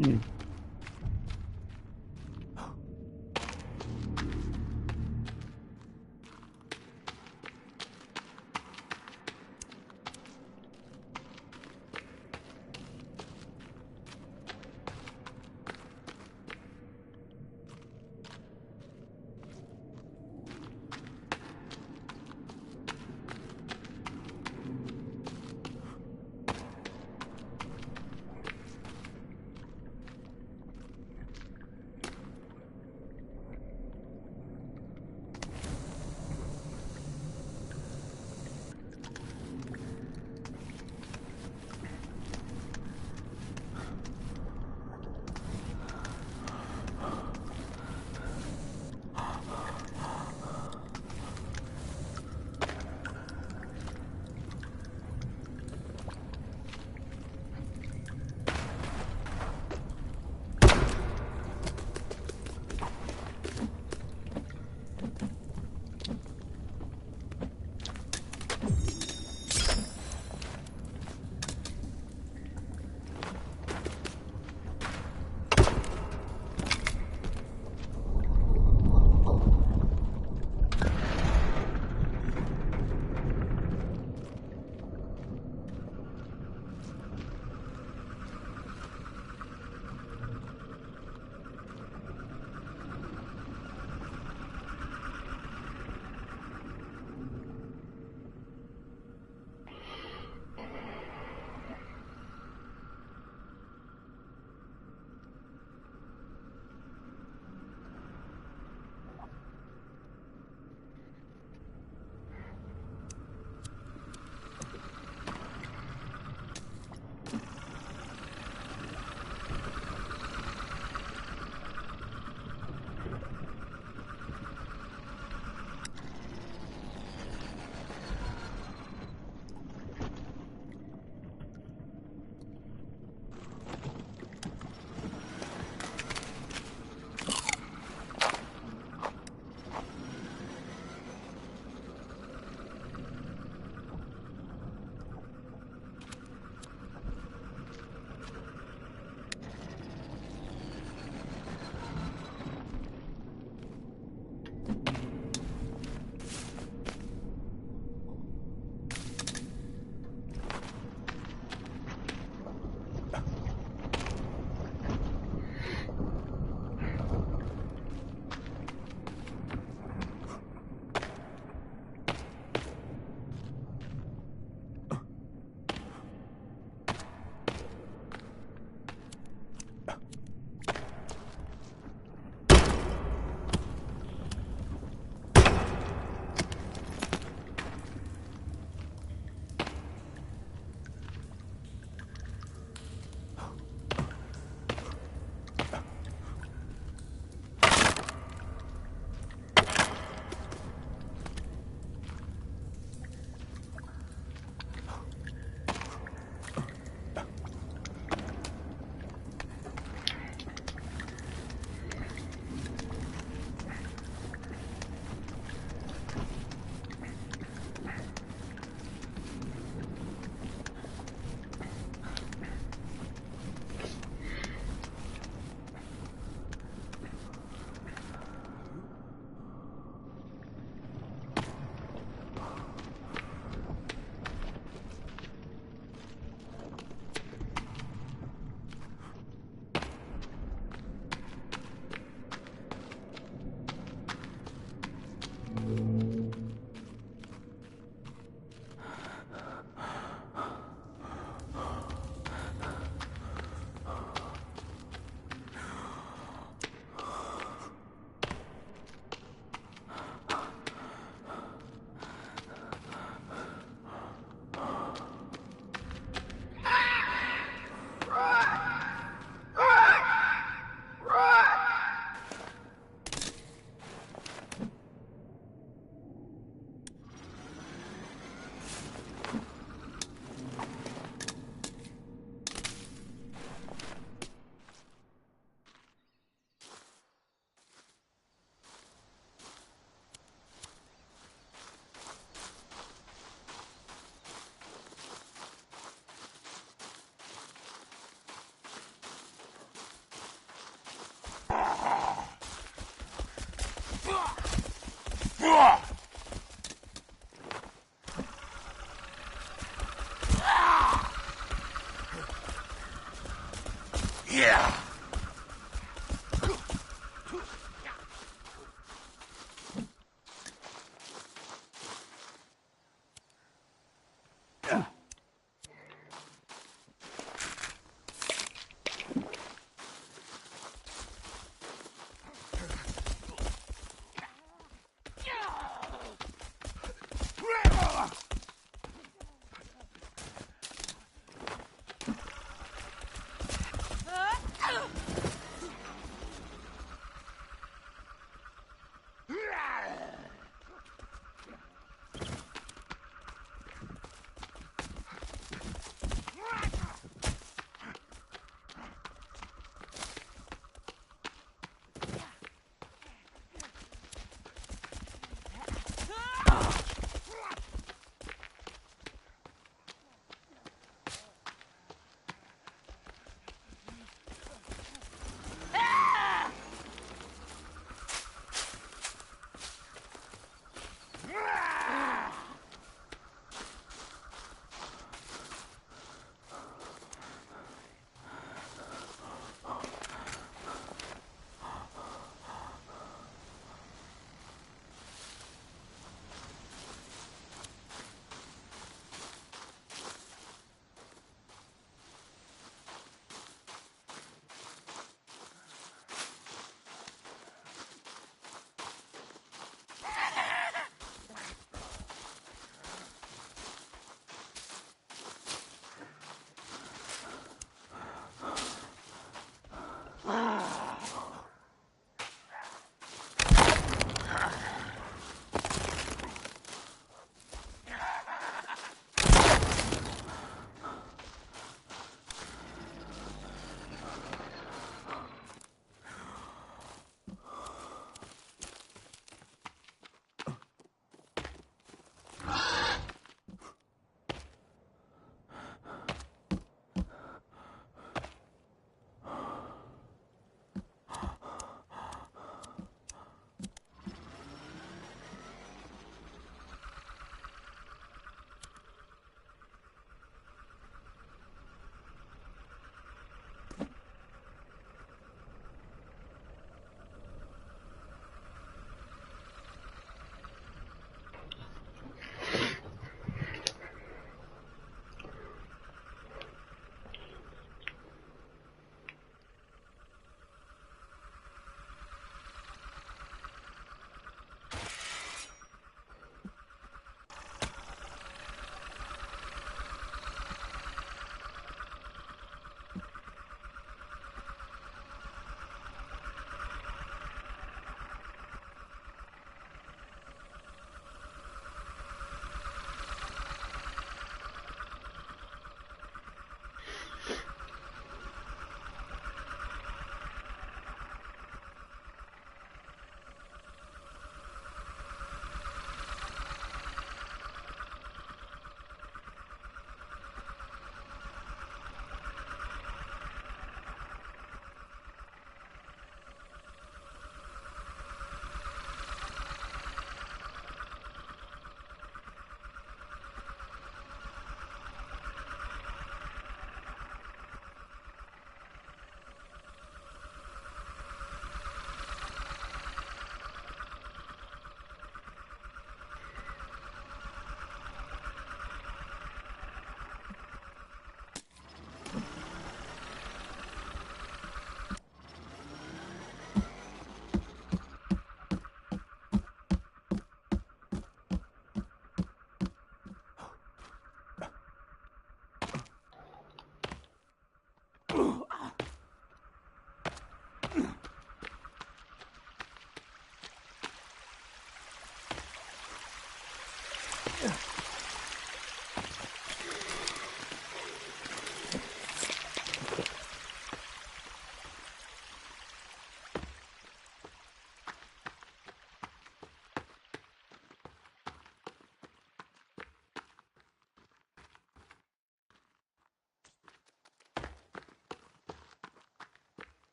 Hmm. Yeah.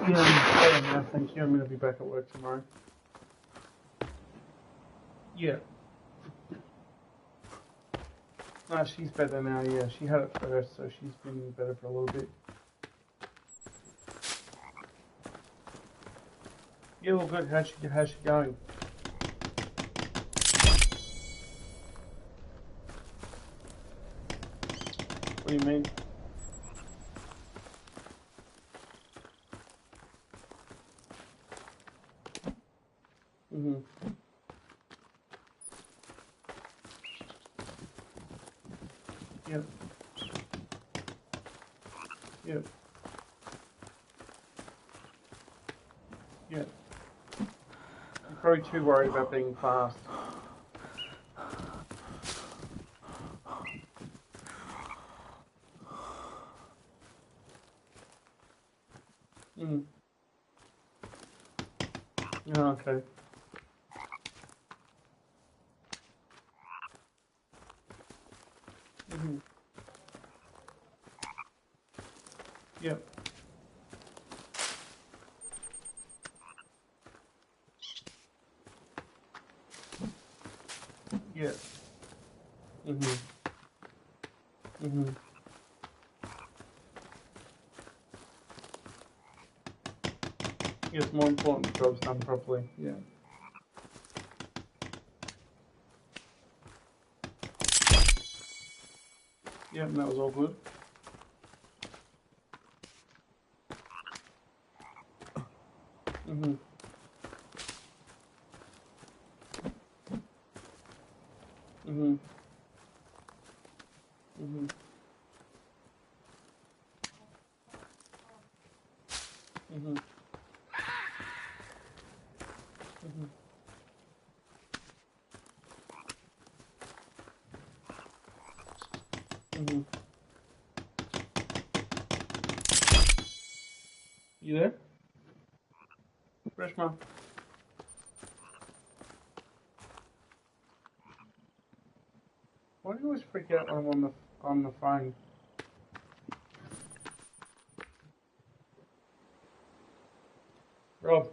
Yeah, no, thank you. I'm going to be back at work tomorrow. Yeah. No, she's better now, yeah. She had it first, so she's been better for a little bit. Yeah, well, good. How's she going? What do you mean? Mm-hmm. Yep. Yep. Yep. You're probably too worried about being fast. Mm. Oh, okay. Mm-hmm. Yep. Yep. Mm-hmm. Mm-hmm. Yeah, it's more important the job's done properly. Yeah. Yep, and that was all good. Mm-hmm. Mm-hmm. Mm-hmm. Mm-hmm. Mm-hmm. Mm-hmm. You there? Reshma? Why do you always freak out when I'm on the phone? Rob,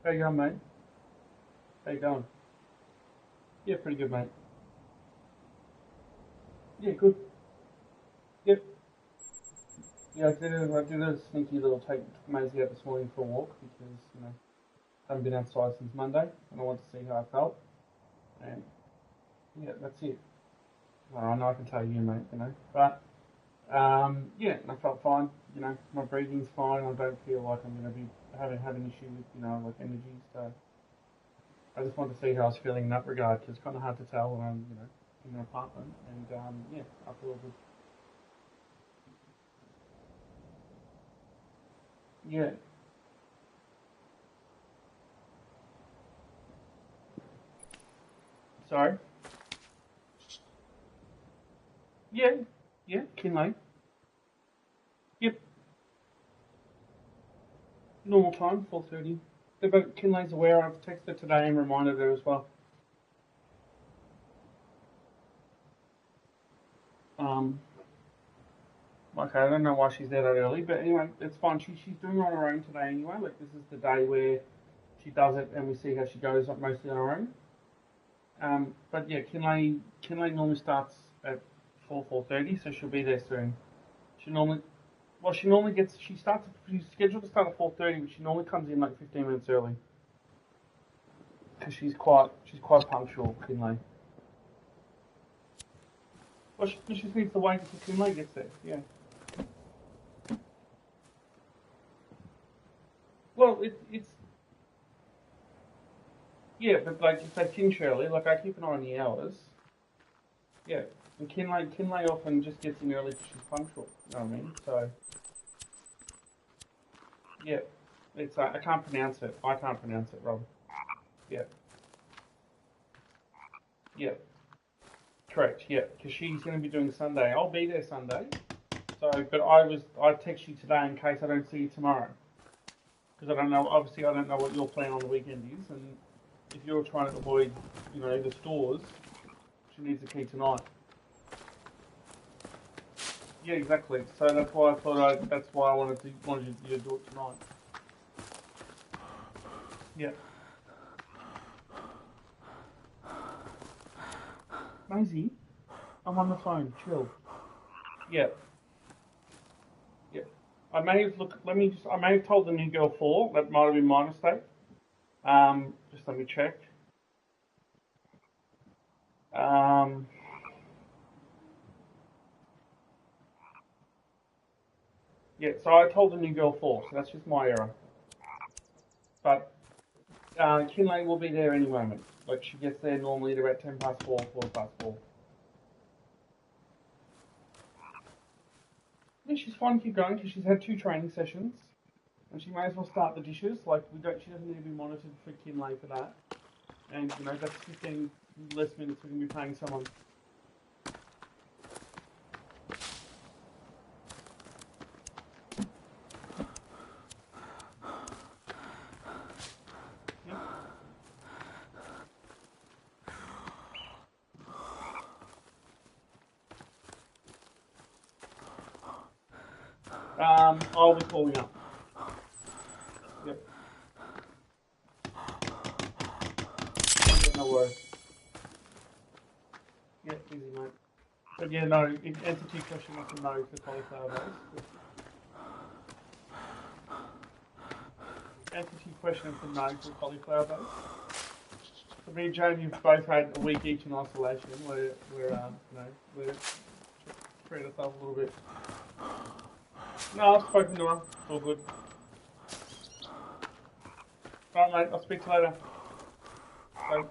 how you going, mate? How you going? Yeah, pretty good, mate. Yeah, good. Yep. Yeah, I did a sneaky little take Maisie out this morning for a walk because, I haven't been outside since Monday and I wanted to see how I felt. And yeah, that's it. I know I can tell you, mate, But yeah, I felt fine. My breathing's fine. I don't feel like I'm going to be having an issue with, like energy. So I just wanted to see how I was feeling in that regard because it's kind of hard to tell when I'm, in an apartment. And yeah, I feel good. Yeah. Sorry. Yeah. Yeah. Kinley. Yep. Normal time, 4:30. But Kinley's aware. I've texted her today and reminded her as well. Um, okay, I don't know why she's there that early, but anyway, it's fine. She's doing it on her own today anyway. Like this is the day where she does it, and we see how she goes mostly on her own. But yeah, Kinley normally starts at 4:30, so she'll be there soon. She normally well she normally gets she's scheduled to start at 4:30, but she normally comes in like 15 minutes early because she's quite punctual, Kinley. Well, she just needs to wait until Kinley gets there. Yeah. Well, it's yeah, but like if they finish early, like I keep an eye on the hours. Yeah, and Kinley often just gets in early because she's punctual. You know what I mean? So yeah, it's I can't pronounce it. I can't pronounce it, Rob. Yeah, yeah, correct. Yeah, because she's going to be doing Sunday. I'll be there Sunday. So, but I text you today in case I don't see you tomorrow because I don't know. Obviously, I don't know what your plan on the weekend is, and if you're trying to avoid, the stores, she needs the key tonight. Yeah, exactly. So that's why I thought that's why I wanted you to do it tonight. Yeah. Maisie, I'm on the phone. Chill. Yeah. Yeah. I may have I may have told the new girl 4. That might have been my mistake. Just let me check. Um, yeah. So I told the new girl 4. So that's just my error. But Kinley will be there any moment. Like she gets there normally at about 4:10, 4:15. Yeah, she's fine to keep going because she's had 2 training sessions, and she may as well start the dishes. Like she doesn't need to be monitored for Kinley for that. And that's 15 less minutes we're going to be paying someone. I'll be calling up. Yep. No worries. Yeah, easy, mate. But yeah, no, answer to your question, that's a no for cauliflower base. Answer to your question, it's a no for cauliflower base. So me and Jamie have both had a week each in isolation where we're treat ourselves a little bit. No, I've spoken to her. It's all good. Alright, mate, I'll speak to you later. Bye.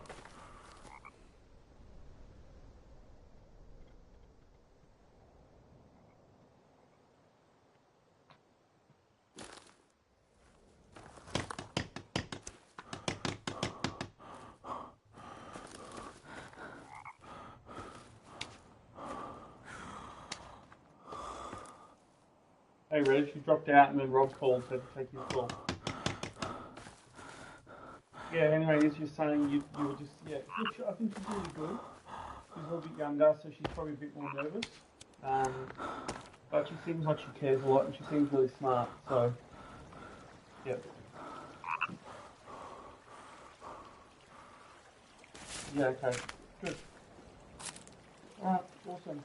Hey, Reg, you dropped out and then Rob called, said to take your call. Yeah, anyway, as you're saying, you were just, yeah, I think she's really good. She's a little bit younger, so she's probably a bit more nervous. But she seems like she cares a lot and she seems really smart, so, yeah. Yeah, okay. Good. Alright, awesome.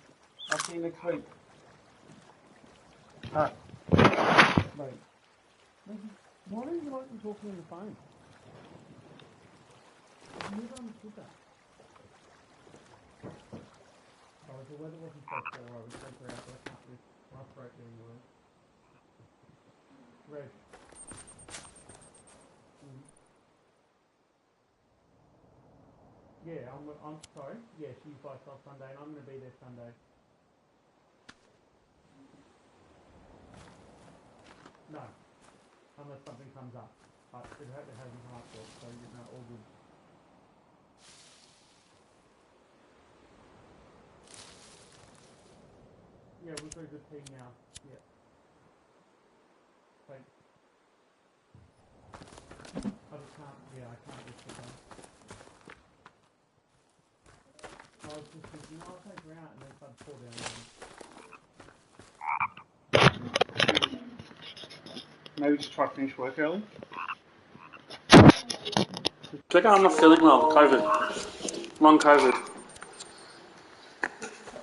I'll see you next week. Alright. Wait. Why don't you like me talking on the phone? I've never understood that. Oh, if the weather wasn't so poor, I would take her out lessons with my throat getting worse. Reg. Yeah, I'm sorry. Yeah, she's by herself Sunday, and I'm going to be there Sunday. No, unless something comes up. But it hasn't come up yet, so all good. Yeah, we've got a good team now. Yeah. Thanks. I just can't. Yeah, I can't just sit down. I was just thinking, I'll take her out and then start to fall down. Maybe just try to finish work early. Check out, I'm not feeling well. COVID. I'm on COVID.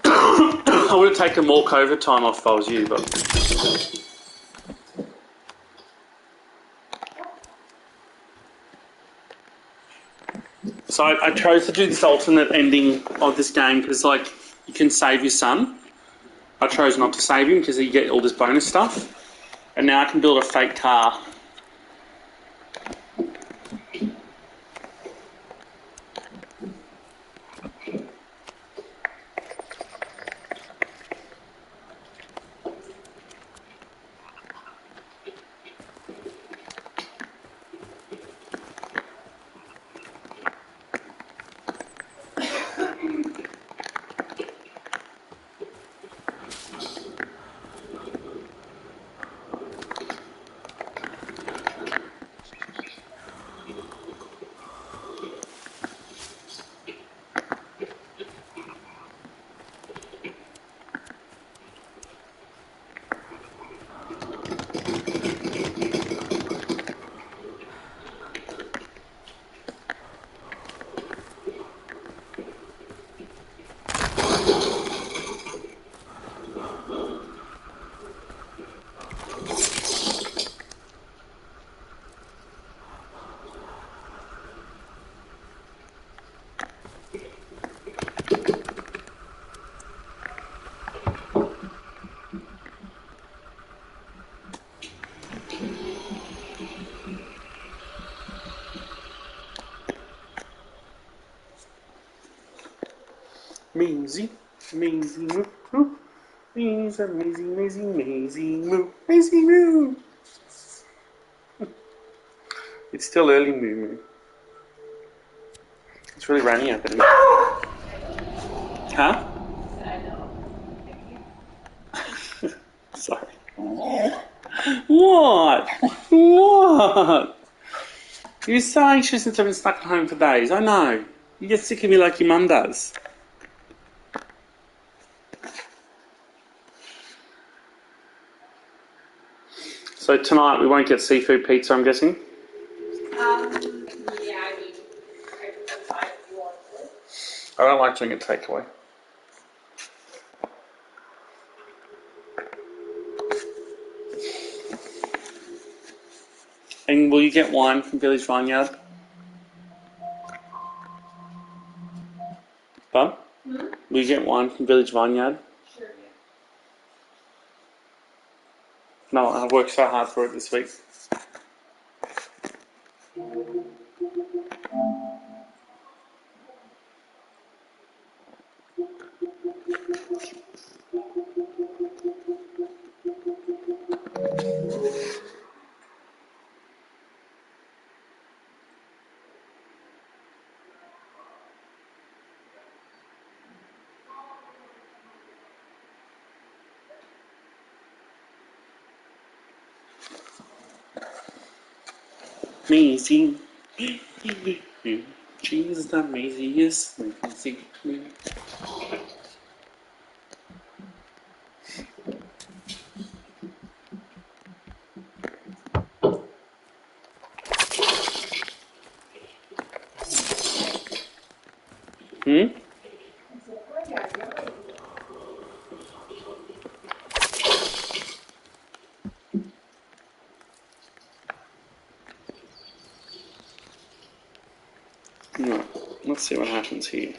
I would have taken more COVID time off if I was you, but. So I chose to do this alternate ending of this game because, like, you can save your son. I chose not to save him because you get all this bonus stuff. And now I can build a fake car. Maisie, Maisie Moo. He's a Maisie Moo. Maisie Moo. It's still early, Moo Moo. It's really raining out there. Huh? Sorry. What? What? You're so anxious since I've been stuck at home for days. I know. You get sick of me like your mum does. So tonight we won't get seafood pizza, I'm guessing? Yeah, I mean, I can decide if you want to. I don't like doing a takeaway. And will you get wine from Village Vineyard? Bub? Will you get wine from Village Vineyard? Sure, yeah. No, I've worked so hard for it this week. Amazing. Jesus, the amaziest. Amazing. No. Let's see what happens here.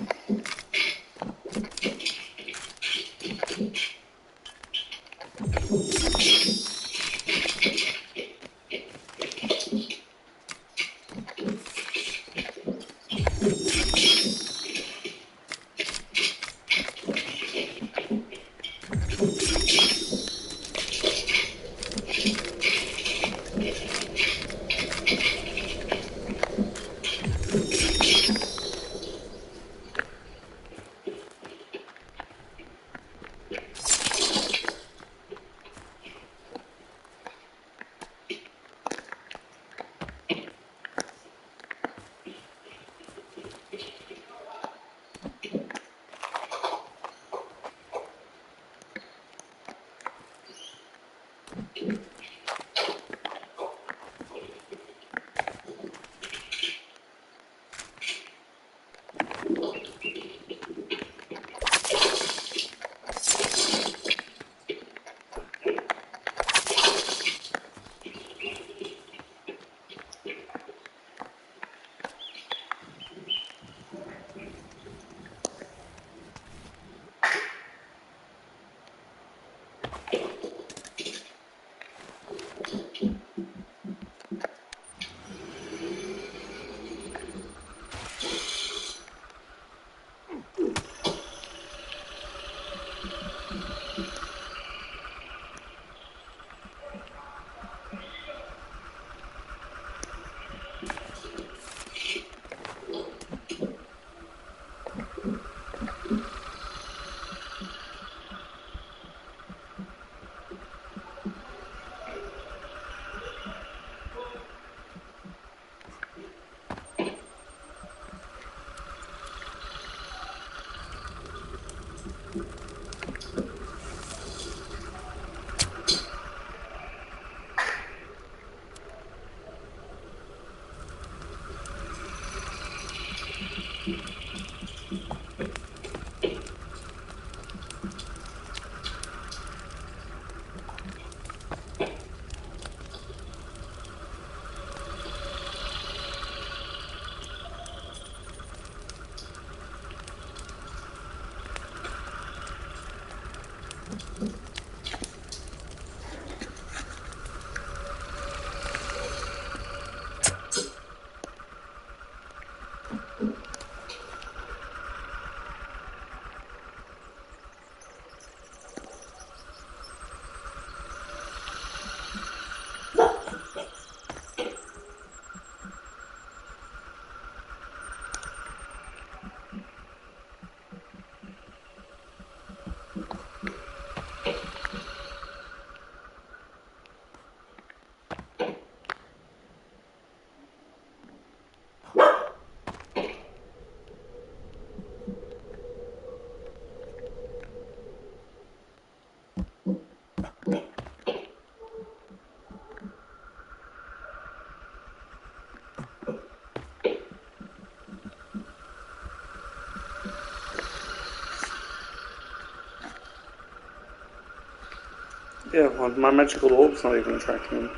Yeah, well, my magical orb's not even tracking him.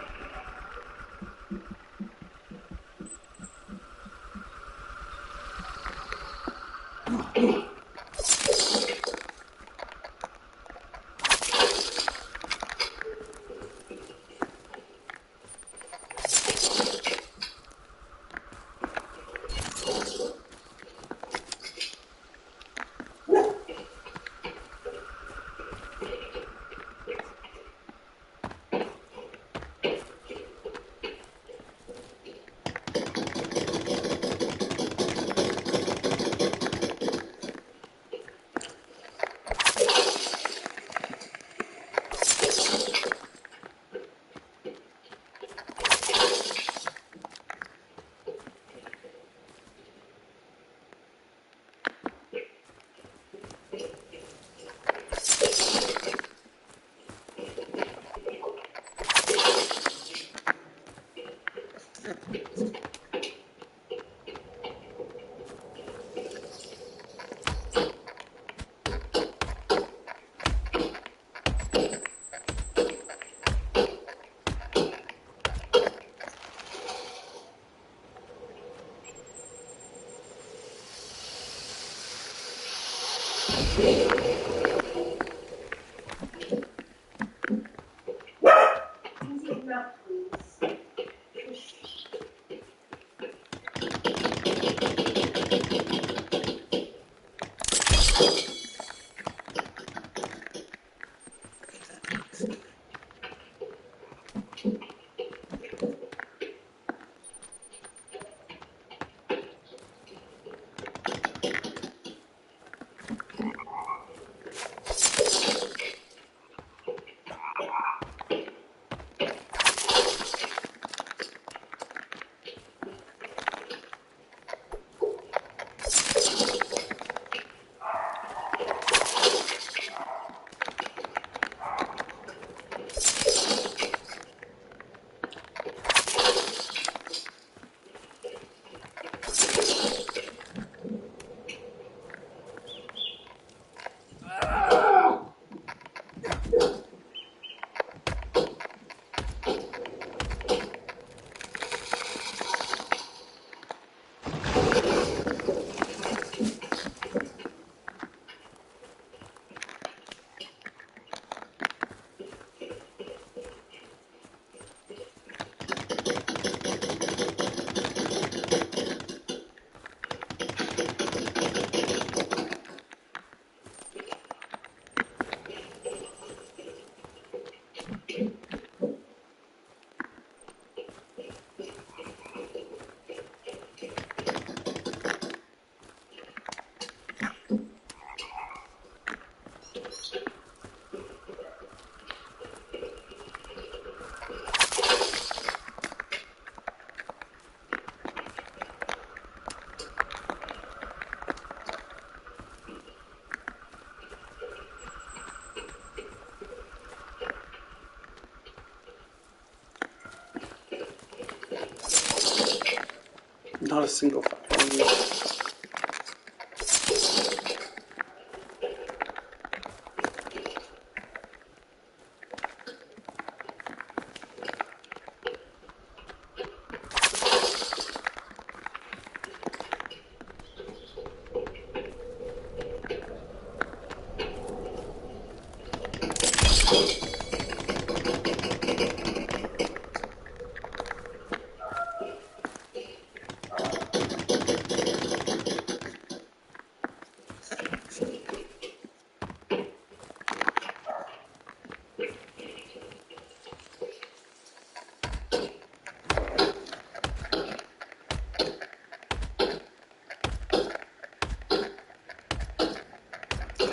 Not a single fucking.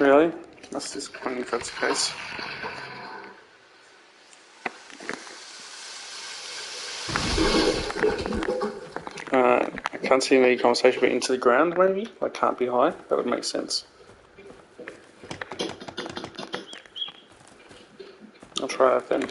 Really? That's disappointing if that's the case. I can't see any conversation, but into the ground maybe? Like can't be high? That would make sense. I'll try that then.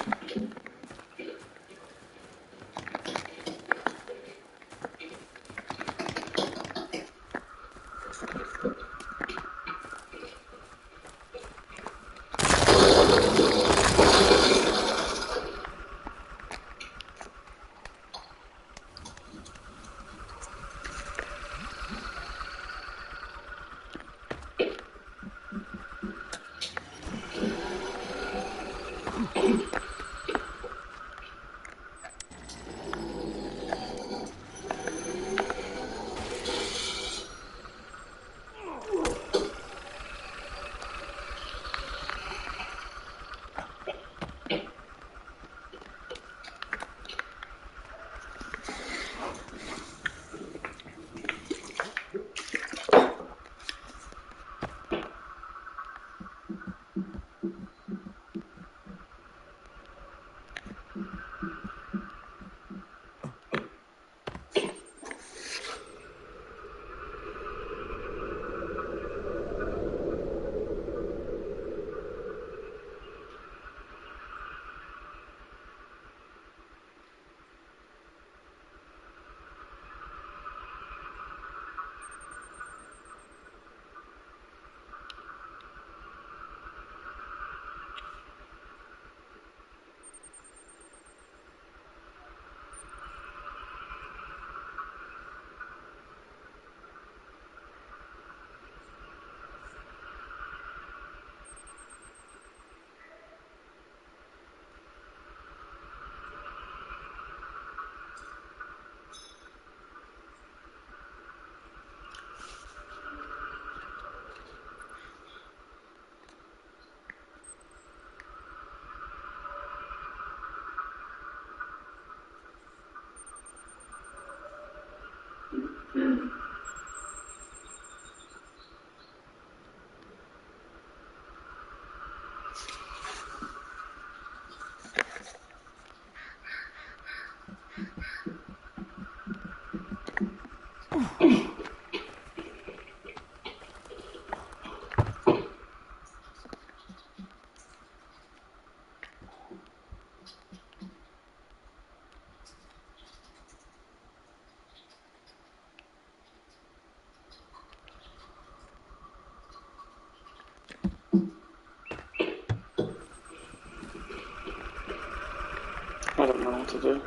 I don't know what to do.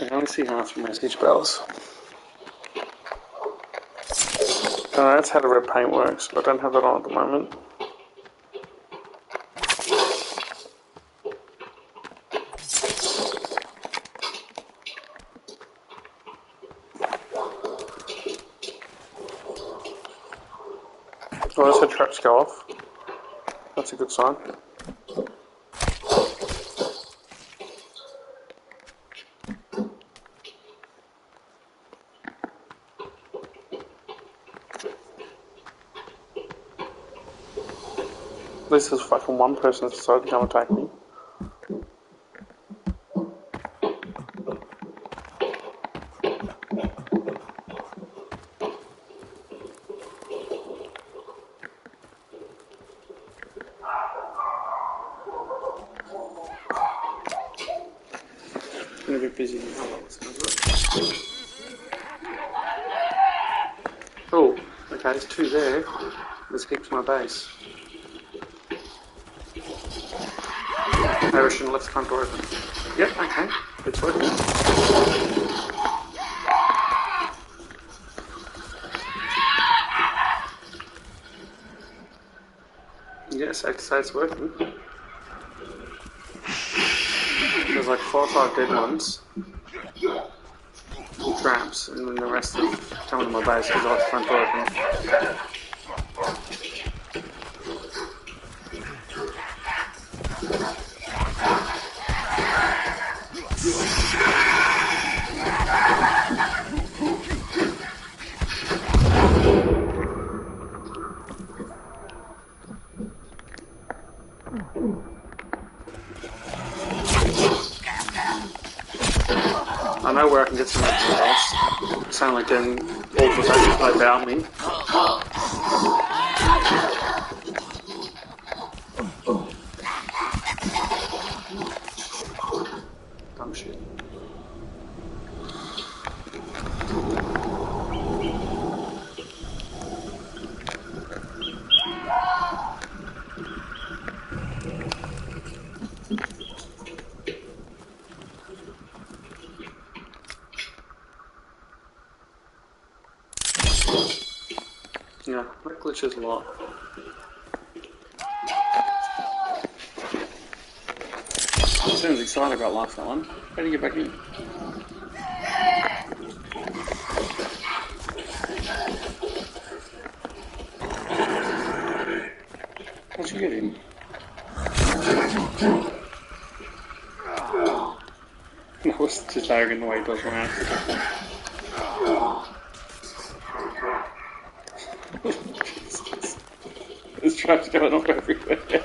I only see half the message bells. That's how the red paint works, but I don't have that on at the moment. Oh, that's how traps go off. That's a good sign. At least there's fucking one person that's decided to come attack me. I'm gonna be busy. Oh, okay, there's two there. Let's keep to my base. Maybe I shouldn't let the front door open. Yep, okay. It's working. Yeah, safe to say it's working. There's like 4 or 5 dead ones. Traps, and then the rest of coming to my base because I left the front door open. I know where I can get some extra else. It sounds like then all was actually play about me. Dumb shit. Yeah, that glitches a lot. sounds excited about life, that one. How do you get back in? How'd you get in? That was just arrogant the way he does around. There's traps going off everywhere.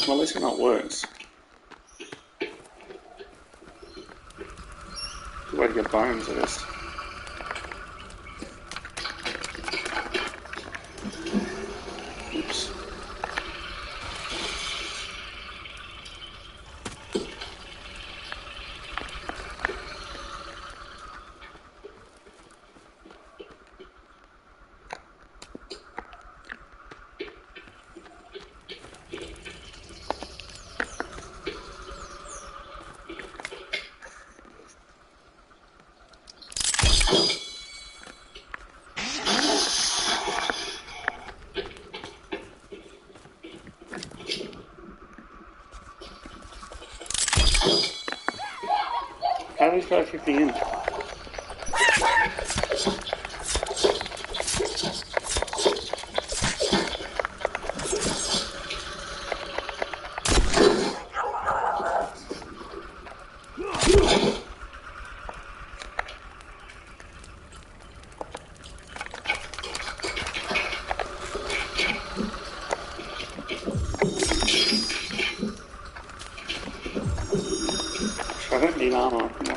Well, at least it not works. Good way to get bones, I guess. Oops. How do these guys kick me in? I don't need armor. No.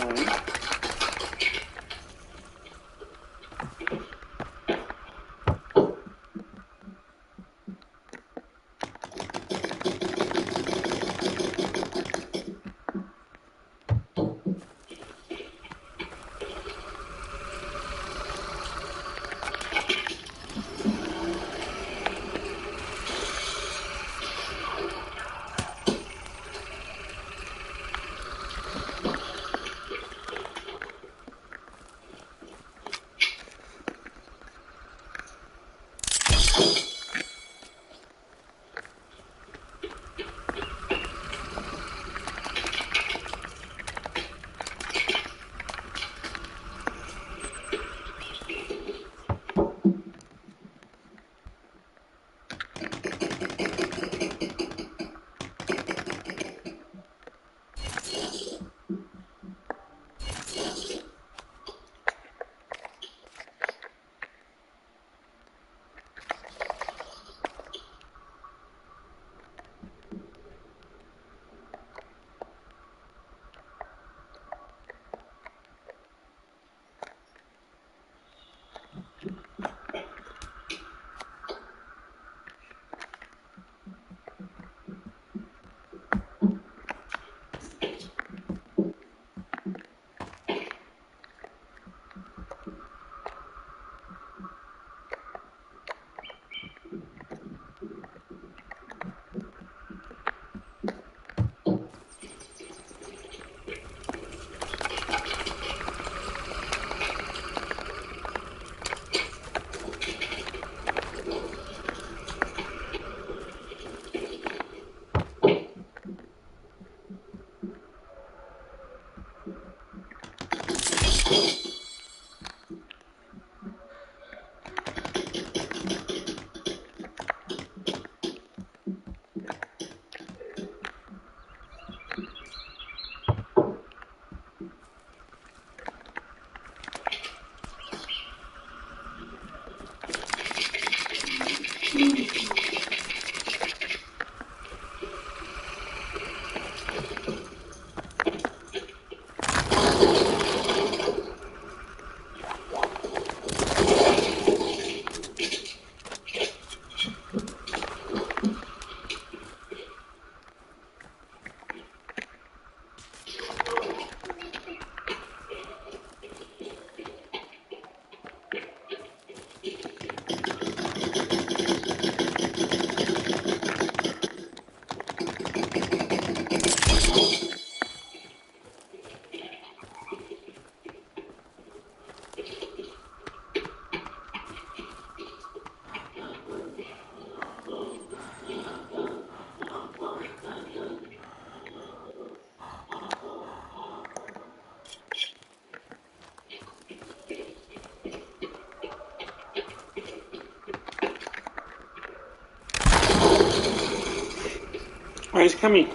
Oh, he's coming.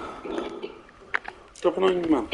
Drop it on your mum.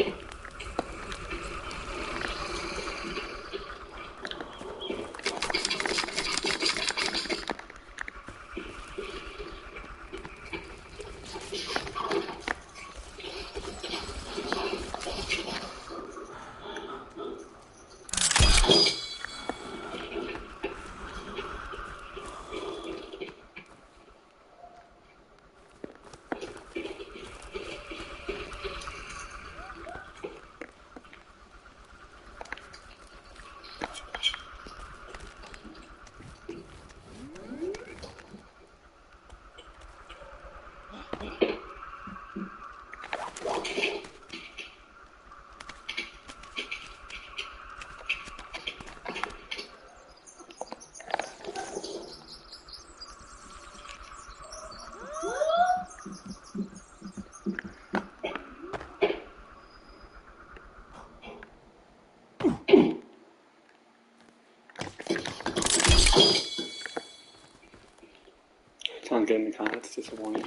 Can't get in the car, it's disappointing.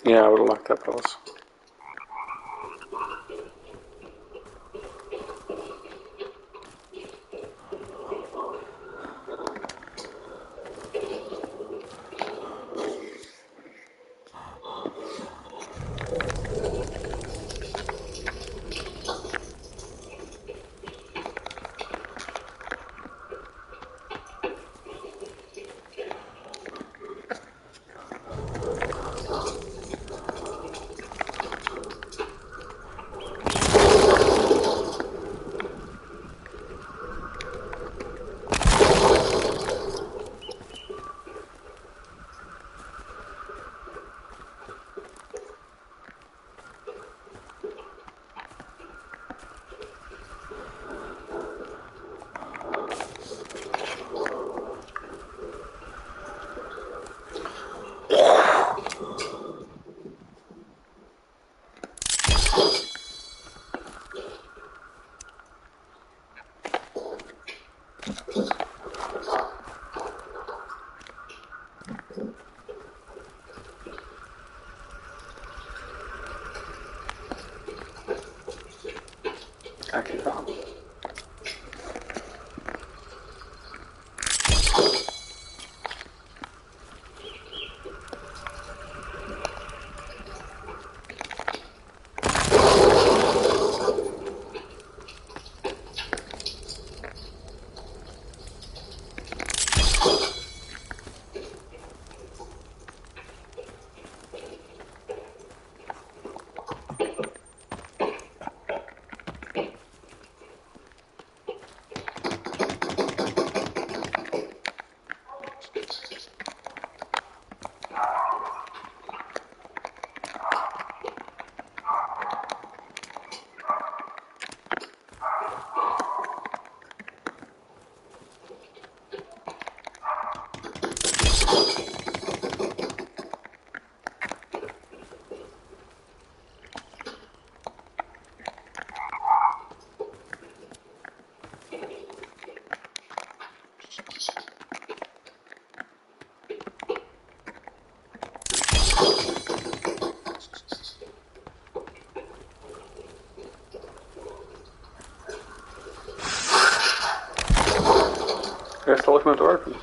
Yeah, I would have liked that palace. Okay, calm. I still left my door open.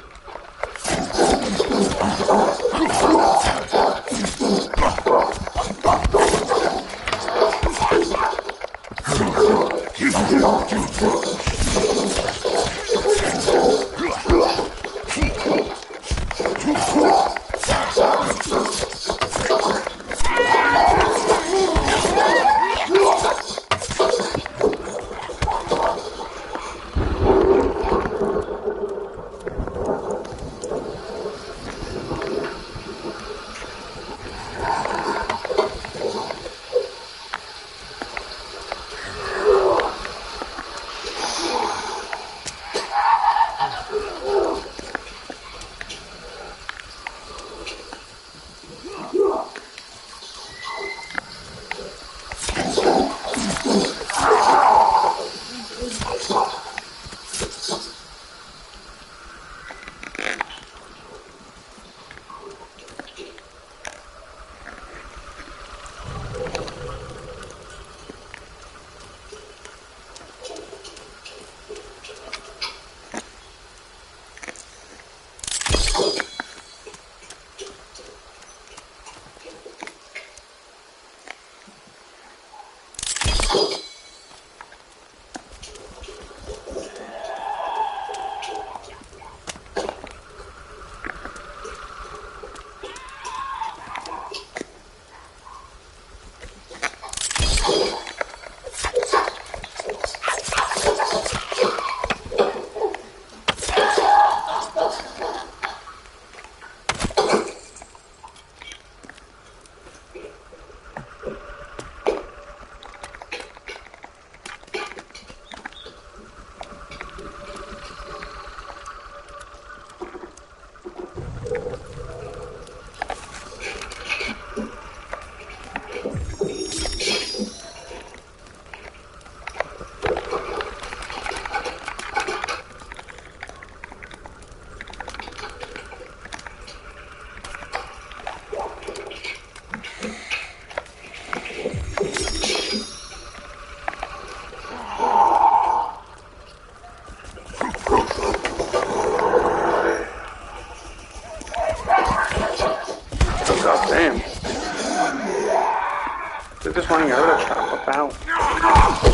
They're just running over the trap. What the hell?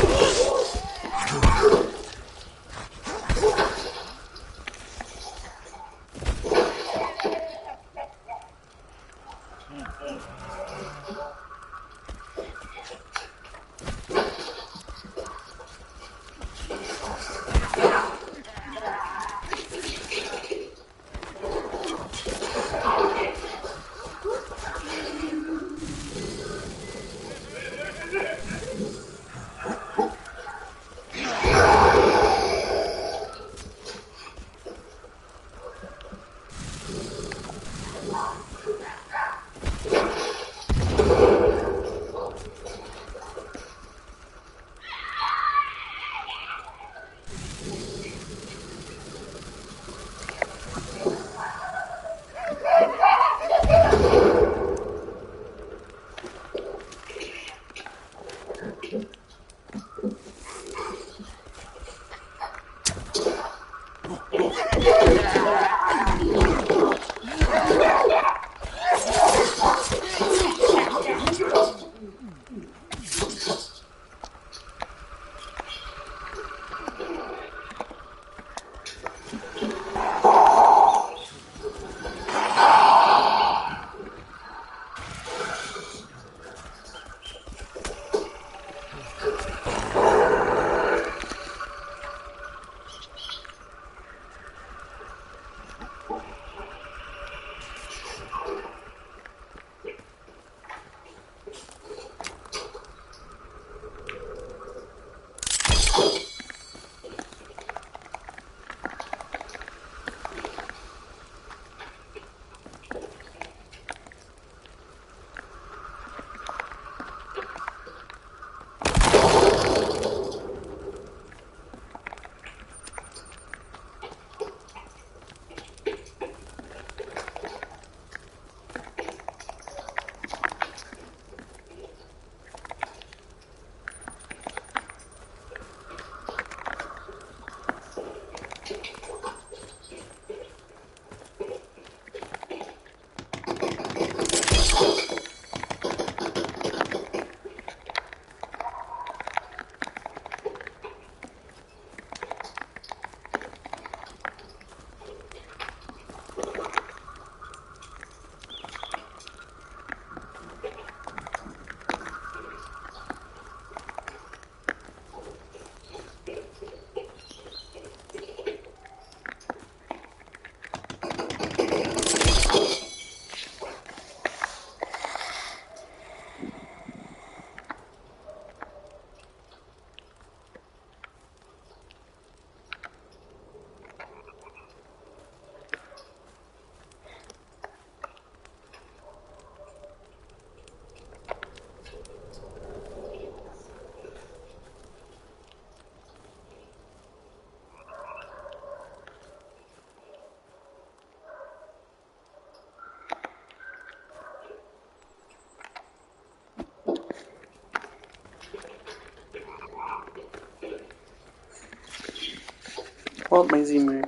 What, Maisie Moo?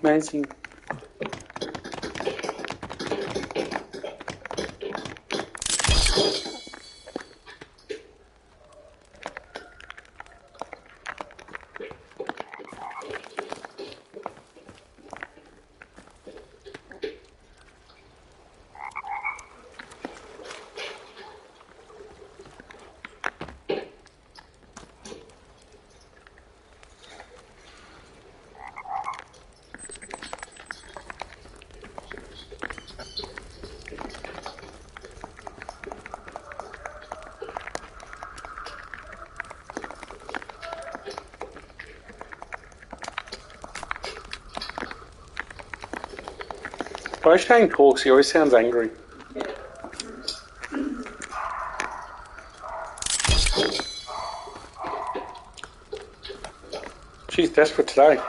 Amazing. Why Shane talks, he always sounds angry. She's desperate today.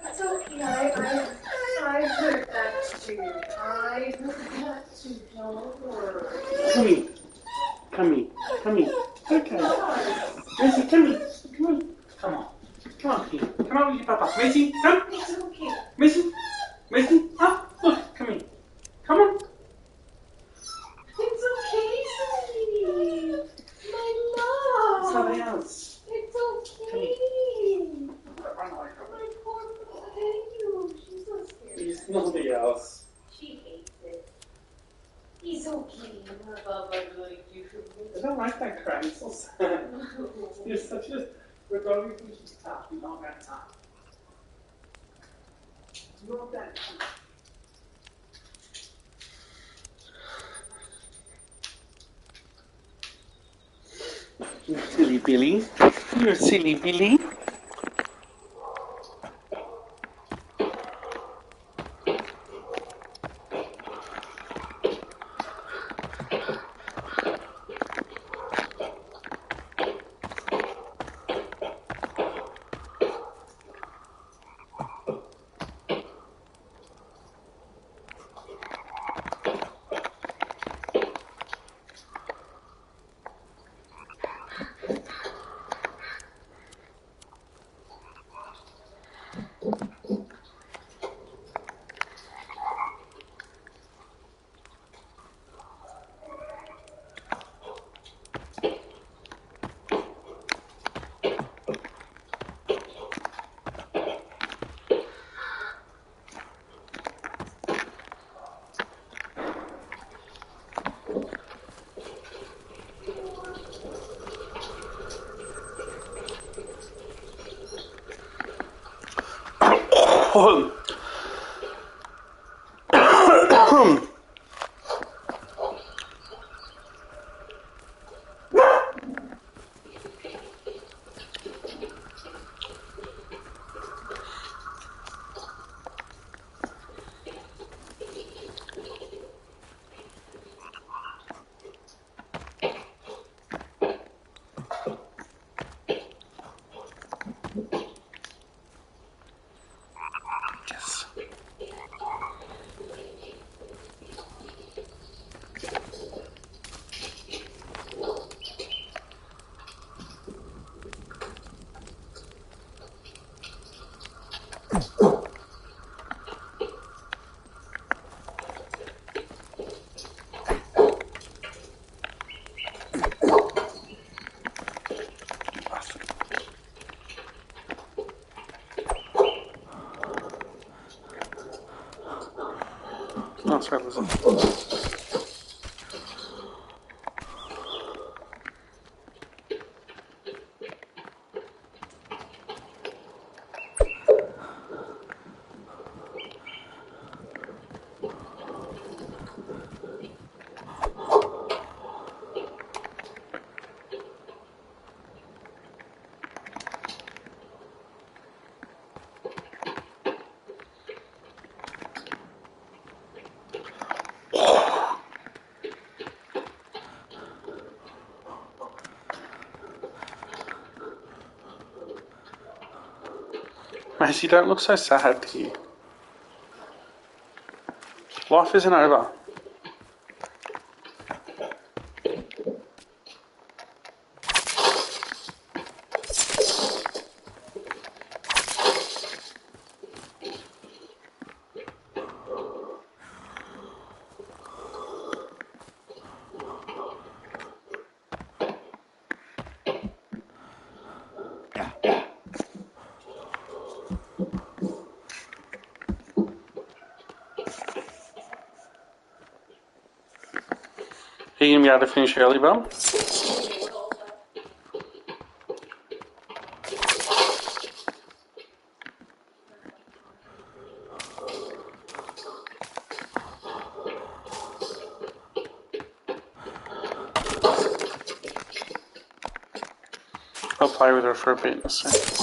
It's okay, I heard that too. I heard that too, don't worry. Come here. Okay. Macy, come here. Come on. Come on. Come on, here. Come on with your papa. Macy, come. It's okay. Macy, up. Look, come here. Come on. It's okay, sweetie. My love. Somebody else. It's okay. My poor potato. She's so scared. There's nobody else. She hates it. He's okay. My Baba like you. I don't like that cry. It's so sad. You're such a... We're going to be tough. You're not that tough. You're not that tough. You silly Billy. You're silly Billy. Yes. Oh, sorry, listen. Macy, don't look so sad here. Life isn't over. Are you going to be able to finish early, Bum? I'll play with her for a bit and see.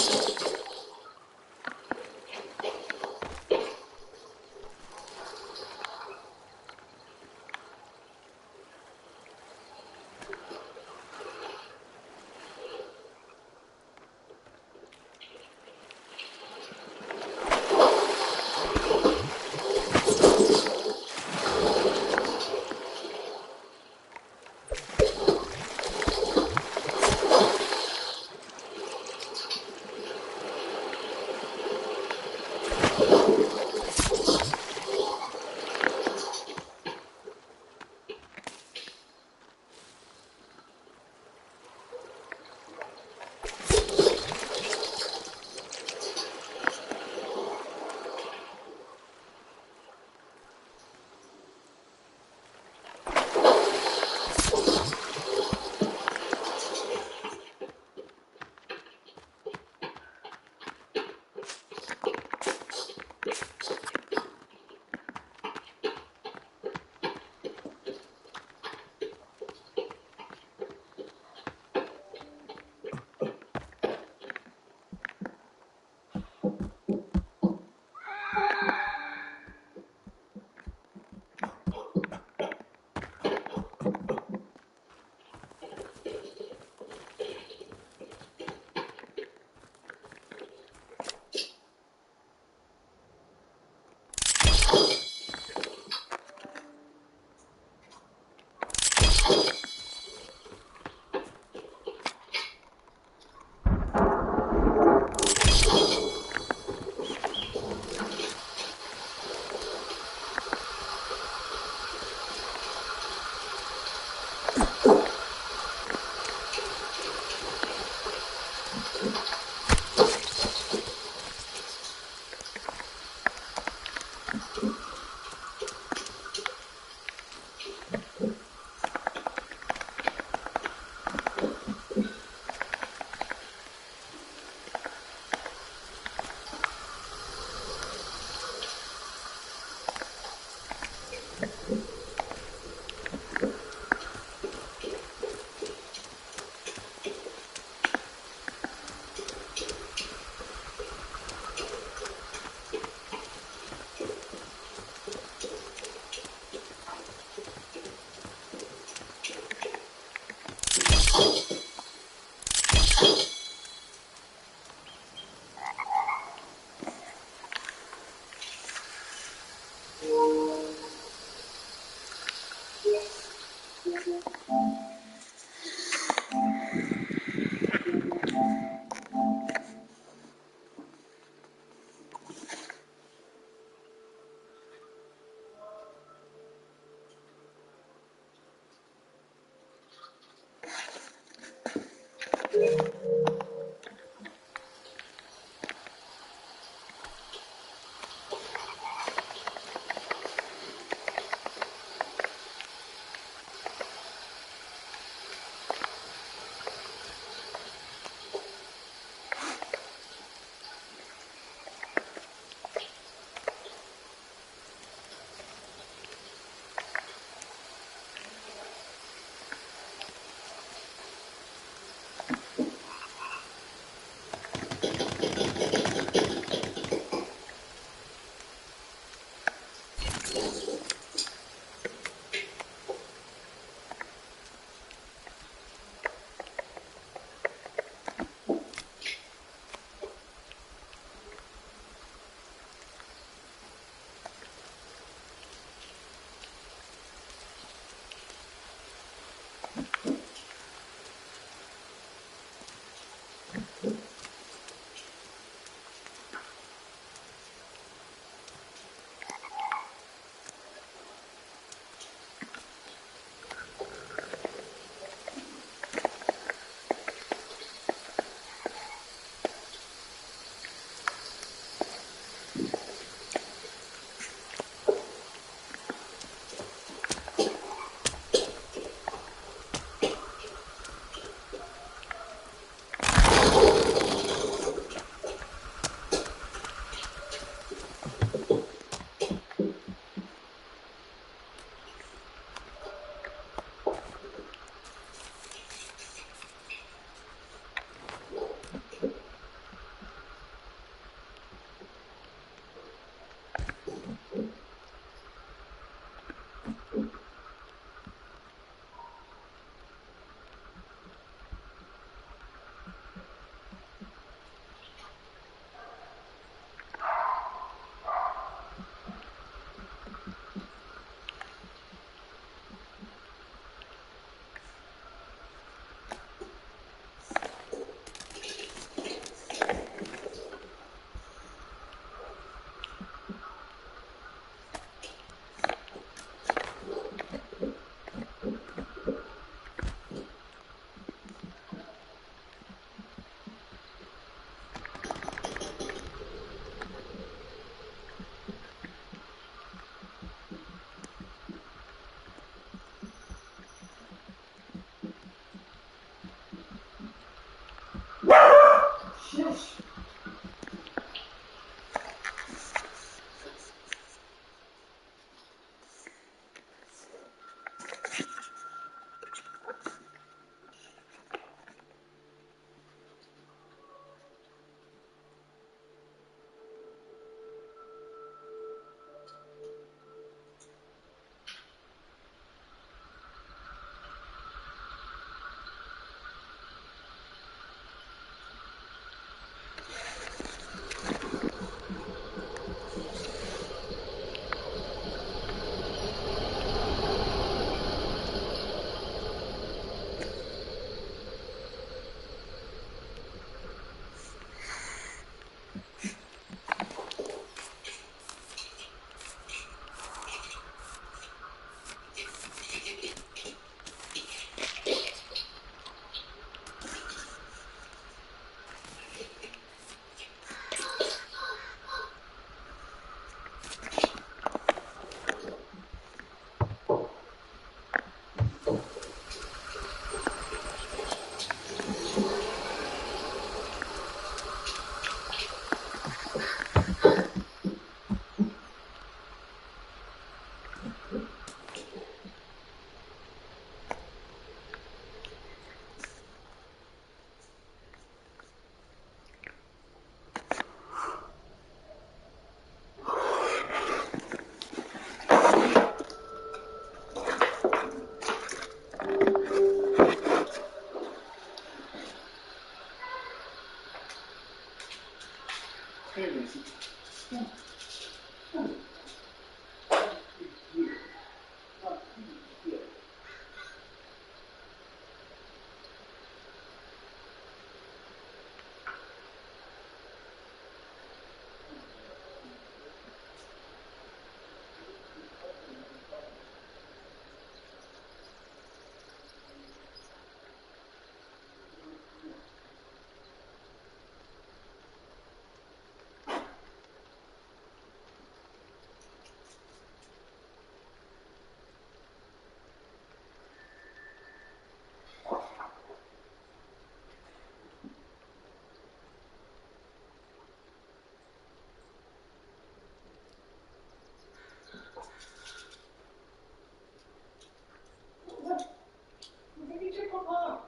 papa?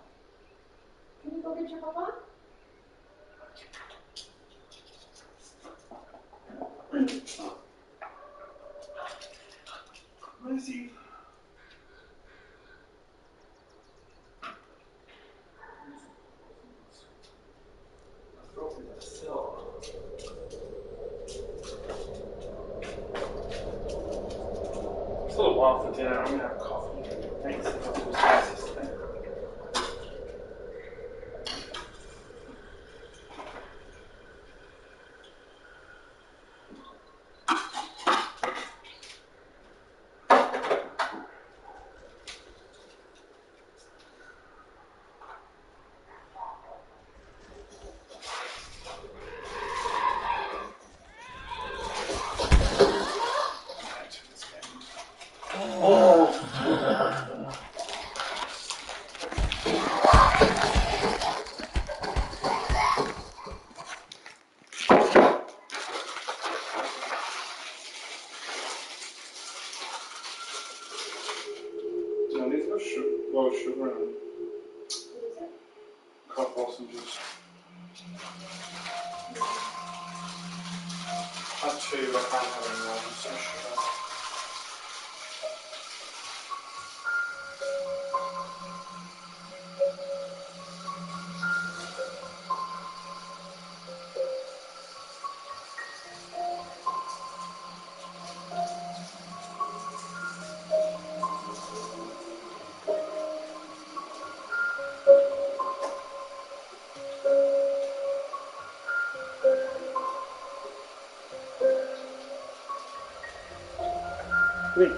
Can you go get your papa? Where is he? Still a while for dinner. I'm gonna have coffee. Thanks. I got those glasses today. No, these are low sugar and cup balsam juice. Not too, I can't have any more. It's so sugar. Wait.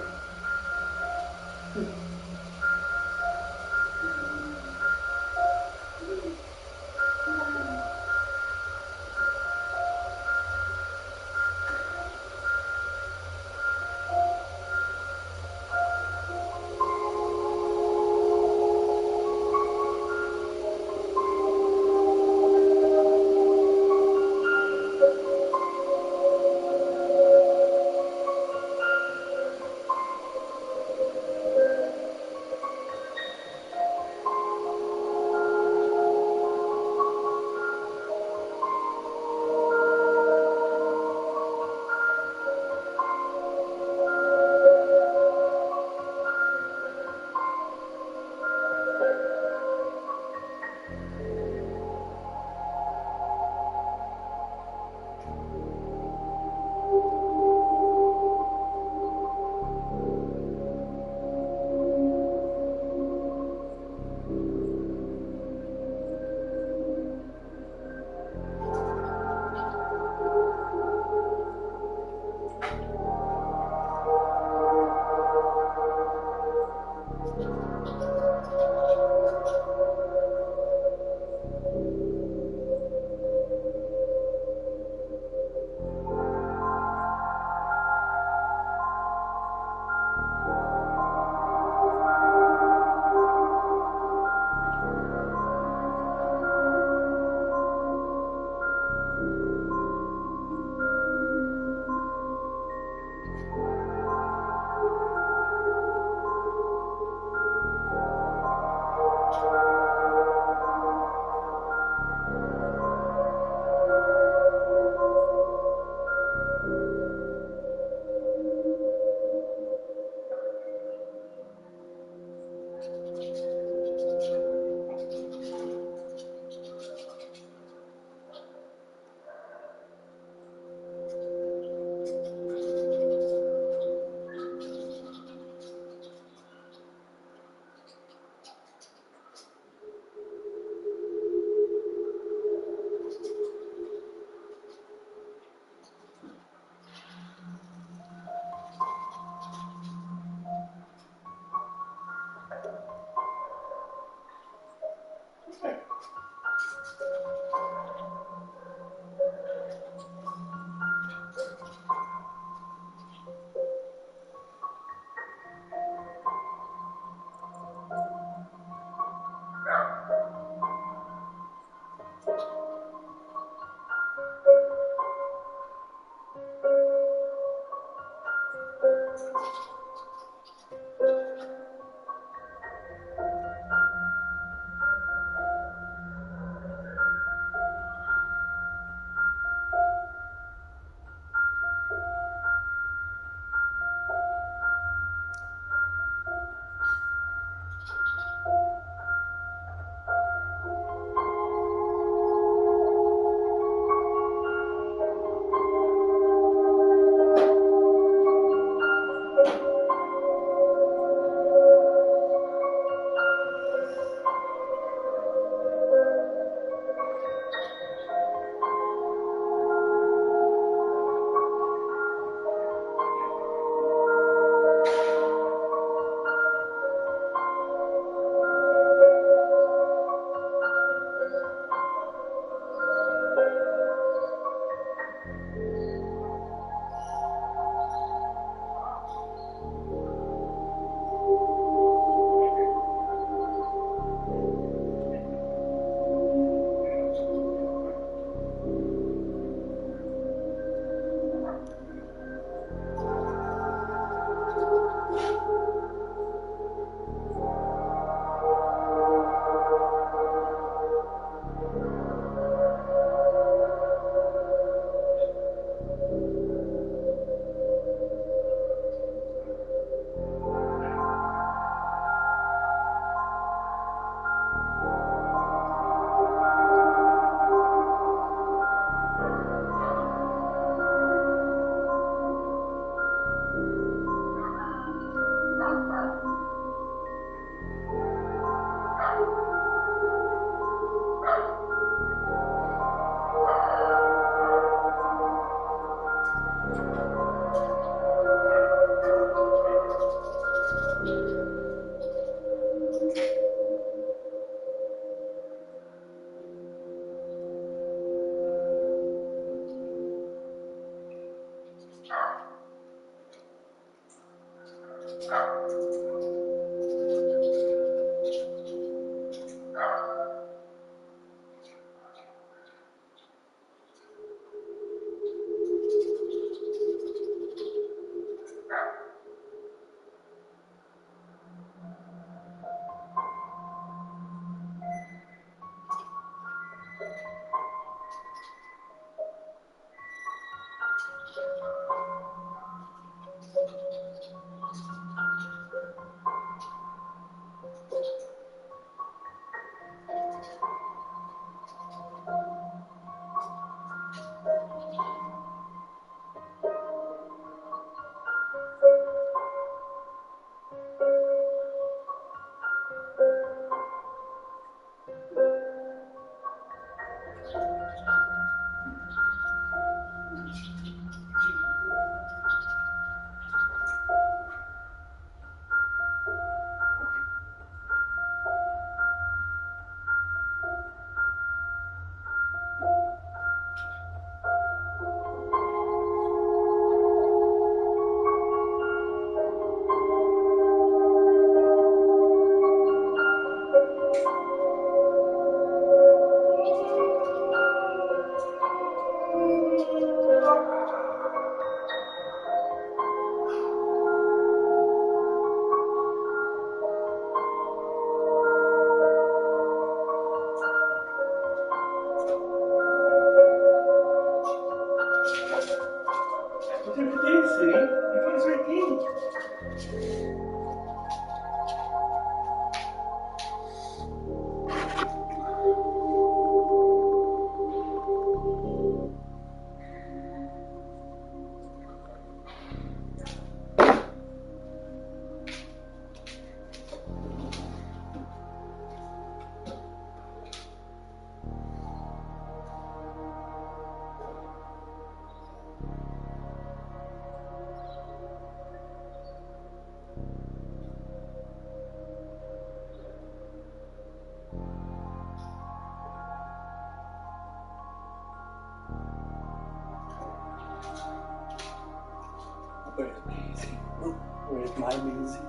Where's my music?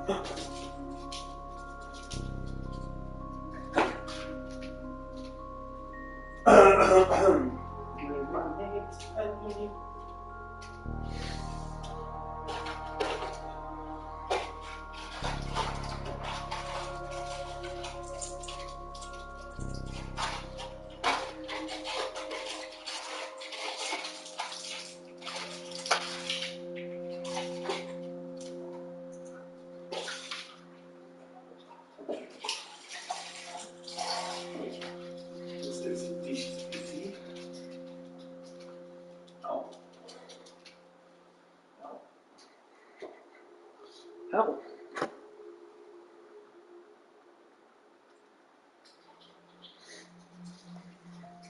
Where's my music? Ow.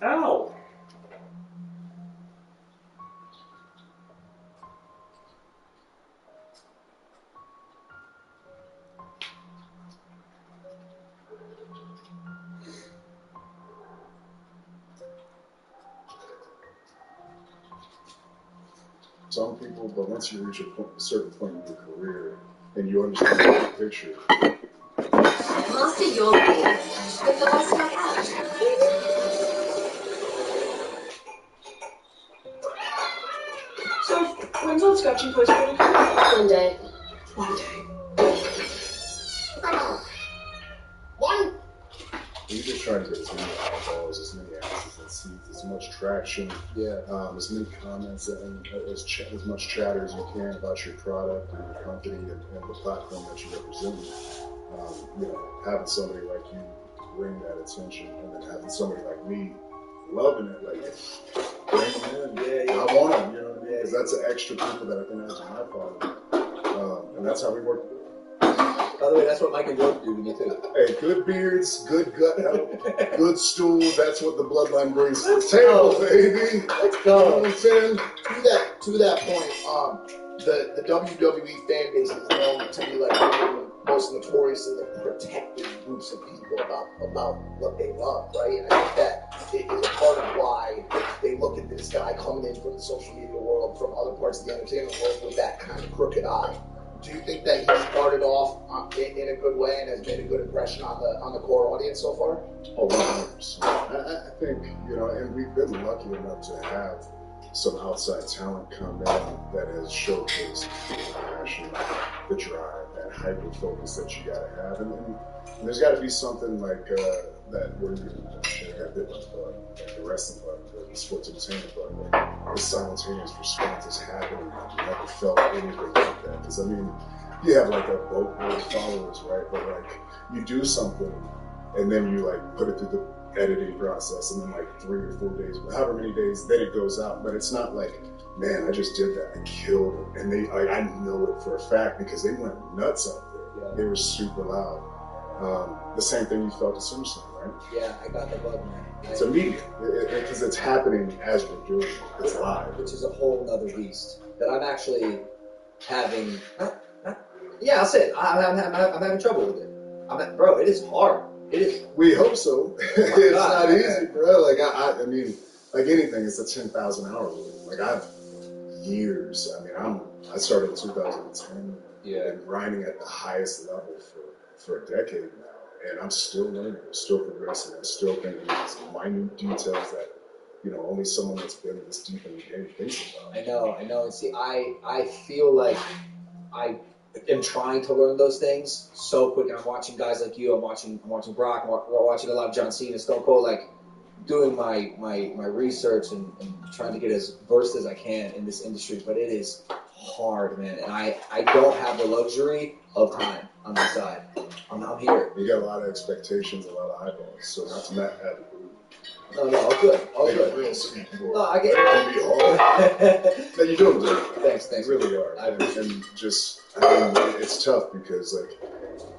Ow. Some people, but once you reach a certain point in your career and you understand the big picture. Master your game with the Westpac app. So, when's on Scotchy Post going to come? One day. One day. You're just trying to get as many eyeballs, as many asses and seats, as much traction, as many comments, and as much chatter as you can about your product and your company and the platform that you represent. Having somebody like you bring that attention, and then having somebody like me loving it, like, bring them in. I want them, you know what I mean? Because that's the extra people that I can add to my following. And that's how we work. By the way, that's what Mike and George do to me too. Hey, good beards, good gut health, good stool. That's what the bloodline brings to the table, baby. Let's go. You know what I'm saying? To that point, the WWE fan base is known to be like one of the most notoriously like protective groups of people about what they love, right? And I think that it is a part of why they look at this guy coming in from the social media world, from other parts of the entertainment world, with that kind of crooked eye. Do you think that he started off in a good way and has made a good impression on the core audience so far? Oh, 100%. I think, and we've been lucky enough to have some outside talent come in that has showcased the passion, the drive, that hyper focus that you gotta have. And there's gotta be something like that where I did like the wrestling button, the sports entertainment button, like the simultaneous response is happening. I've never felt anything like that. Because you have like a boatload of followers, right? But like you do something and then you like put it through the editing process, and then like 3 or 4 days, however many days, then it goes out. But it's not like, man, I just did that, I killed it, and I know it for a fact because they went nuts out there. Yeah. They were super loud. The same thing you felt at SummerSlam, right? Yeah, I got the bug, man. It's immediate because it's happening as we're doing it. It's live, which is a whole nother beast that I'm actually having. Yeah, I'll say it. I'm having trouble with it. Bro, it is hard. It is. We hope so. It's not easy, bro. Like I mean, like anything, it's a 10,000 hour rule. Like I've years. I mean, I started in 2010. Yeah. And grinding at the highest level for a decade now, and I'm still learning. I'm still progressing. I'm still thinking these minute details that only someone that's been this deep in the game thinks about. I know. And see, I feel like I am trying to learn those things so quick. And I'm watching guys like you. I'm watching Brock. I'm watching a lot of John Cena, Stone Cold. Like doing my research and trying to get as versed as I can in this industry. But it is hard, man. And I don't have the luxury of time on my side. I'm here. You got a lot of expectations, a lot of eyeballs. So not to add the group. No, all good. All good. Real sweet. No, I get it. No, you're doing good. Thanks. You really are. And just, it's tough because, like,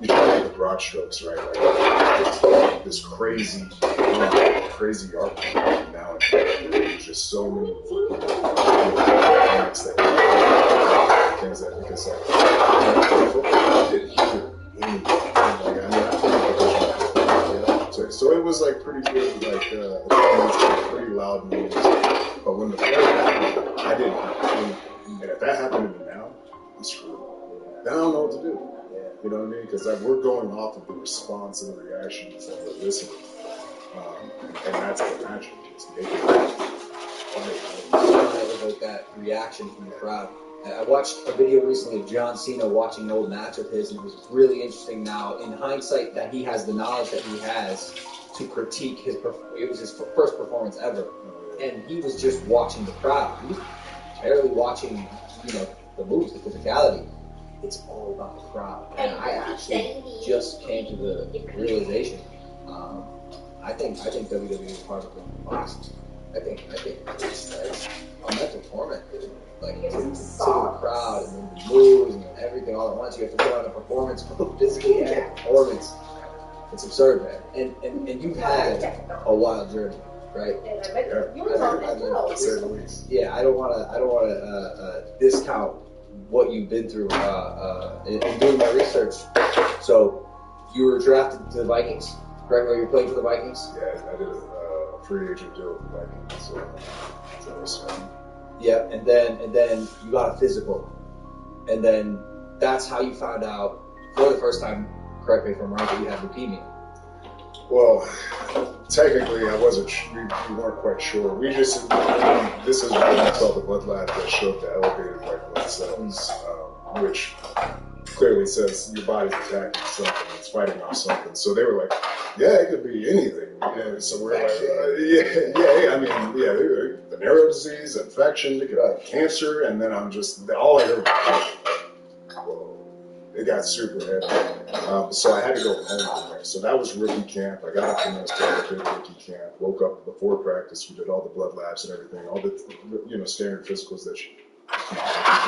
you try to get the broad strokes, right? Like, this crazy art now. There's just so many things that, because, like, I didn't hear anything. So it was like pretty good, like the comments were pretty loud noise. But when the play happened, I didn't hear anything. And if that happened to me now, I'm screwed. then I don't know what to do. You know what I mean? Because we're going off of the response and the reactions that we're listening. And that's the magic. It's making it. Like that reaction from the crowd. I watched a video recently of John Cena watching an old match of his, and it was really interesting now, in hindsight, that he has the knowledge that he has to critique his, it was his first performance ever, and he was just watching the crowd. He was barely watching, the moves, the physicality. It's all about the crowd. And I actually just came to the realization, I think WWE is part of the boxing. I think it's a mental torment, dude. Like, to sit in the crowd and then the moves and everything all at once. You have to put on a performance, physically and a performance. It's absurd, man. And you've had a wild journey, right? Yeah, I don't want to discount what you've been through in doing my research. So, you were drafted to the Vikings, right? Or you played for the Vikings? Yeah, I did a free agent deal with the Vikings. So yeah, and then you got a physical, and then that's how you found out for the first time. Correct me if I'm wrong, that you had leukemia. Well, technically, I wasn't. We weren't quite sure. We just this is what we call the blood lab that showed the elevated white blood cells, which clearly says your body's attacking something, it's fighting off something. So they were like, yeah, it could be anything. Yeah, so we're like, I mean, the narrow disease, infection, it could be cancer, and then I'm just, all I heard was, whoa, it got super heavy. So I had to go home from there. So that was rookie camp. I got up the next day, did rookie camp, woke up before practice, we did all the blood labs and everything, all the, standard physicals that you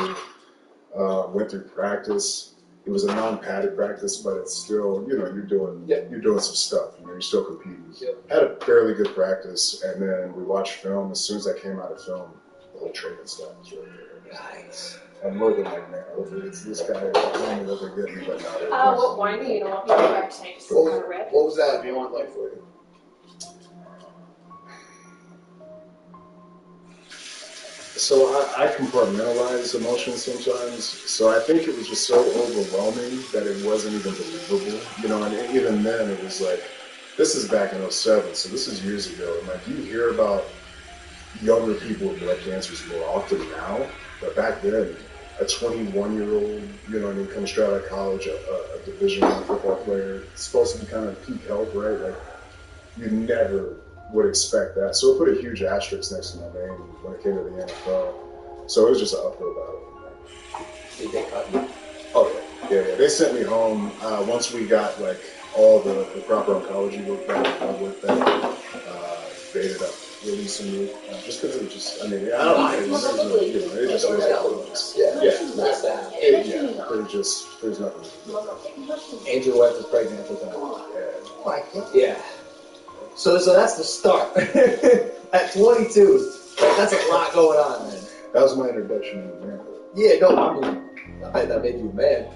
do. Went through practice. It was a non-padded practice, but it's still, you're doing some stuff. You're still competing. Yep. Had a fairly good practice, and then we watched film. As soon as I came out of film, the whole training stuff was right there. Nice. I'm looking like, man, hopefully it's this guy telling me what they're getting, but not. What wine do you want me to grab tonight? Just kind of red. What was that feeling like for you? So I compartmentalize emotions sometimes. So I think it was just so overwhelming that it wasn't even believable. And even then it was like, this is back in 2007, so this is years ago. And like, you hear about younger people with blood cancers more often now, but back then, a 21-year-old, coming straight out of college, a Division I football player, supposed to be kind of peak health, right? Like, you never would expect that. So it put a huge asterisk next to my name when it came to the NFL. So it was just an uphill battle. Did they cut you? Oh, yeah. They sent me home once we got, like, all the proper oncology work done, they ended up releasing me. Just because it was just, I mean, I don't know. It just was there's nothing. And your wife was pregnant at the time. Yeah. So that's the start. At 22, that's a lot going on, man. That was my introduction into manhood. Yeah, no, I mean, that made you a man.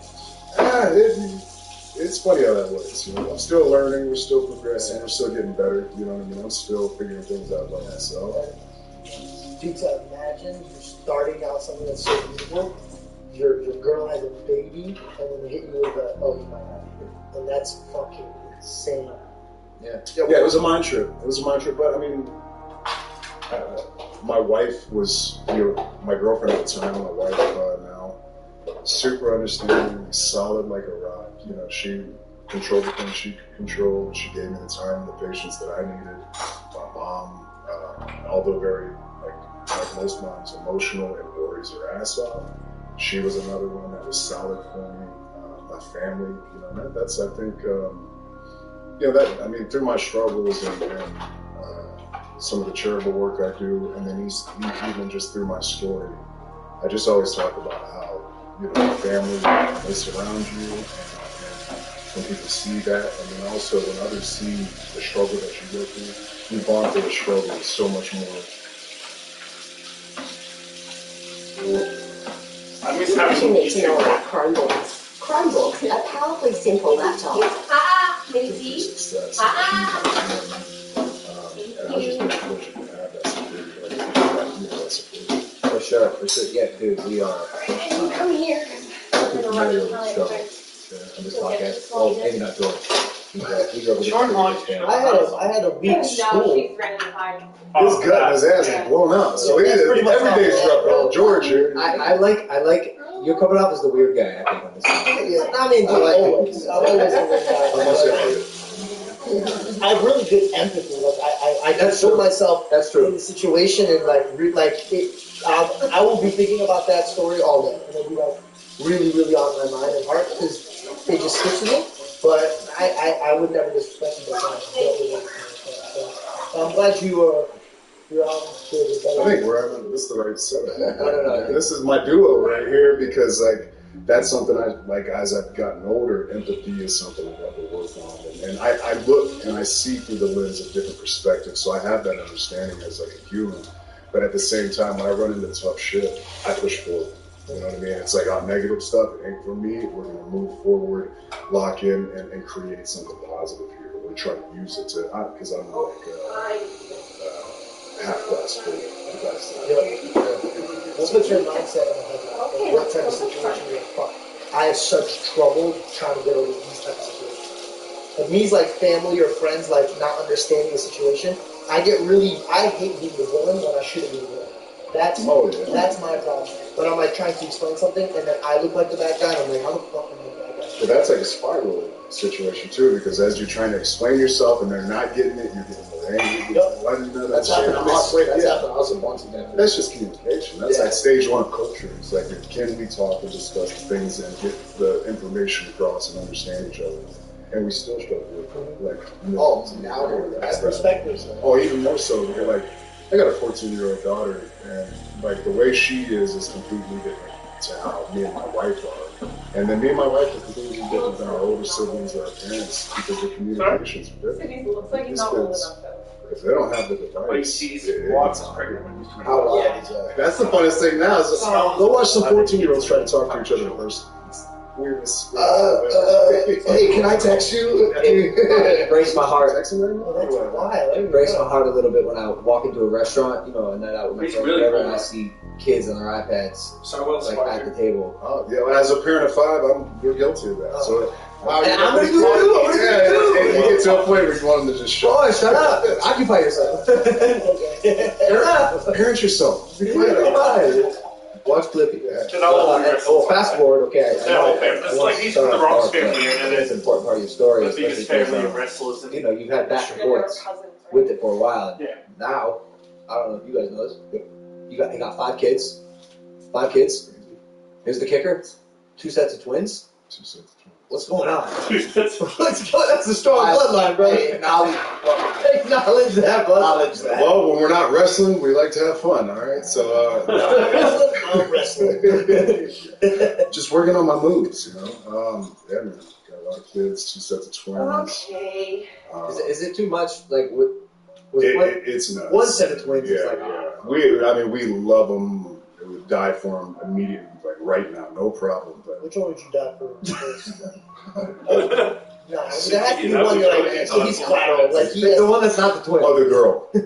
It's funny how that works. I'm still learning, we're still progressing, we're still getting better. You know what I mean? I'm still figuring things out by myself. Dude, to imagine you're starting out something that's so beautiful, your girl has a baby, and then they hit you with you might have it. And that's fucking insane. Yeah, it was a mind trip. But I mean, my wife was, my girlfriend at the time, my wife now, super understanding, solid like a rock. She controlled the things she could control. She gave me the time and the patience that I needed. My mom, although very, like most moms, emotional and worries her ass off, she was another one that was solid for me. My family, that's, I think, through my struggles and some of the charitable work I do, and then even just through my story, I just always talk about how, family, they surround you, and when people see that, and then also when others see the struggle that you go through, you bond through the struggle so much more. I miss having You need to know about Chromebooks. Chromebooks, a powerfully simple laptop. Maybe. And I was just really fortunate to have that security, that support. For sure. Yeah, dude, we are. Come here. People really struggle on this podcast. Well, maybe not George. He grew up with a family. I had a week No, school. she's ready to hide. His gut and his ass is blown out. So he That's pretty much every day's rough, bro. George here. I like. You're coming off as the weird guy, I think, on this. Yeah, I mean, always. I'm always the weird guy. I have really good empathy. Like I can put myself in the situation and I will be thinking about that story all day, and it'll be like really, really on my mind and heart because it just sticks with me. But I would never disrespect him. So I'm glad you're on I think we're having this is the right setup. No. This is my duo right here because like that's something I like as I've gotten older. Empathy is something I've had to work on, and I look and I see through the lens of different perspectives. So I have that understanding as like a human, but at the same time, when I run into tough shit, I push forward. You know what I mean? It's like on negative stuff. It ain't for me. We're gonna move forward, lock in, and create something positive here. We're gonna try to use it to because I'm like. Half glass full. Let's put your mindset in what type of situation you're in. Fuck. I have such trouble trying to get over these types of situations. Like me's like family or friends like not understanding the situation. I hate being the villain when I shouldn't be the villain. That's my problem. But I'm like trying to explain something and then I look like the bad guy and I'm like, how the fuck am I the bad guy? But that's like a spiral situation too, because as you're trying to explain yourself and they're not getting it, you're getting more angry. That's happened to us. That's happened to us once again. That's just communication. That's like stage one of culture. It's like, can we talk and discuss things and get the information across and understand each other? And we still struggle with now that's perspectives. Oh, even more so. You're like, I got a 14-year-old daughter, and like the way she is completely different to how me and my wife are. And then me and my wife are completely different than our older siblings or our parents because the communications are different. It looks like he's not old enough though. If they don't have the device, How long? that's the funnest thing now. Is go watch some 14-year-olds try to talk to each other in person. Weirdness. Hey, can I text you? It breaks my heart. Texting right now? That's wild. It breaks my heart a little bit when I walk into a restaurant, a night out with my friends, whatever, and I see kids on their iPads at the table. Oh, yeah. Well, as a parent of 5, you're guilty of that. So. And I'm gonna do it too. And you get to a point where you want them to just shut up. Occupy yourself. Shut up. Parent yourself. Be quiet. Watch Flippy. Fast forward. Okay. It's like he's from the Bronx family, and it's an important part of your story. The biggest family of wrestlers. You've had back and forth with it for a while. And now, I don't know if you guys know this, but you got 5 kids. 5 kids. Here's the kicker: 2 sets of twins. 2 sets of twins. What's going on? That's a strong bloodline, bro. Acknowledge that bloodline. Well, when we're not wrestling, we like to have fun, all right? So, I'm wrestling. Just working on my moves, Yeah, man. Got a lot of kids, 2 sets of twins. Okay. Is it too much? Like, it's nuts. 1 set of twins is like... Yeah. We love them. We would die for them immediately, like right now, no problem. But which one would you die for first? No, there has to be one you're like, he's collateral. Like, the one that's not the twin. Oh, the girl. Go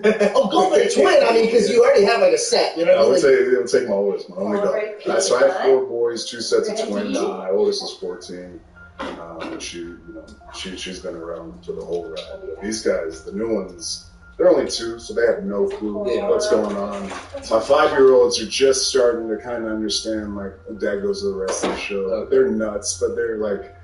for the twin. I mean, because you already have like a set. You know what I mean? It'll take my oldest, my only daughter. So I have 4 boys, 2 sets of twins. My oldest is 14. She's been around for the whole ride. These guys, the new ones, they're only 2, so they have no clue what's going on. My 5-year-olds are just starting to kind of understand, like, Dad goes to the wrestling show. They're nuts, but they're, like,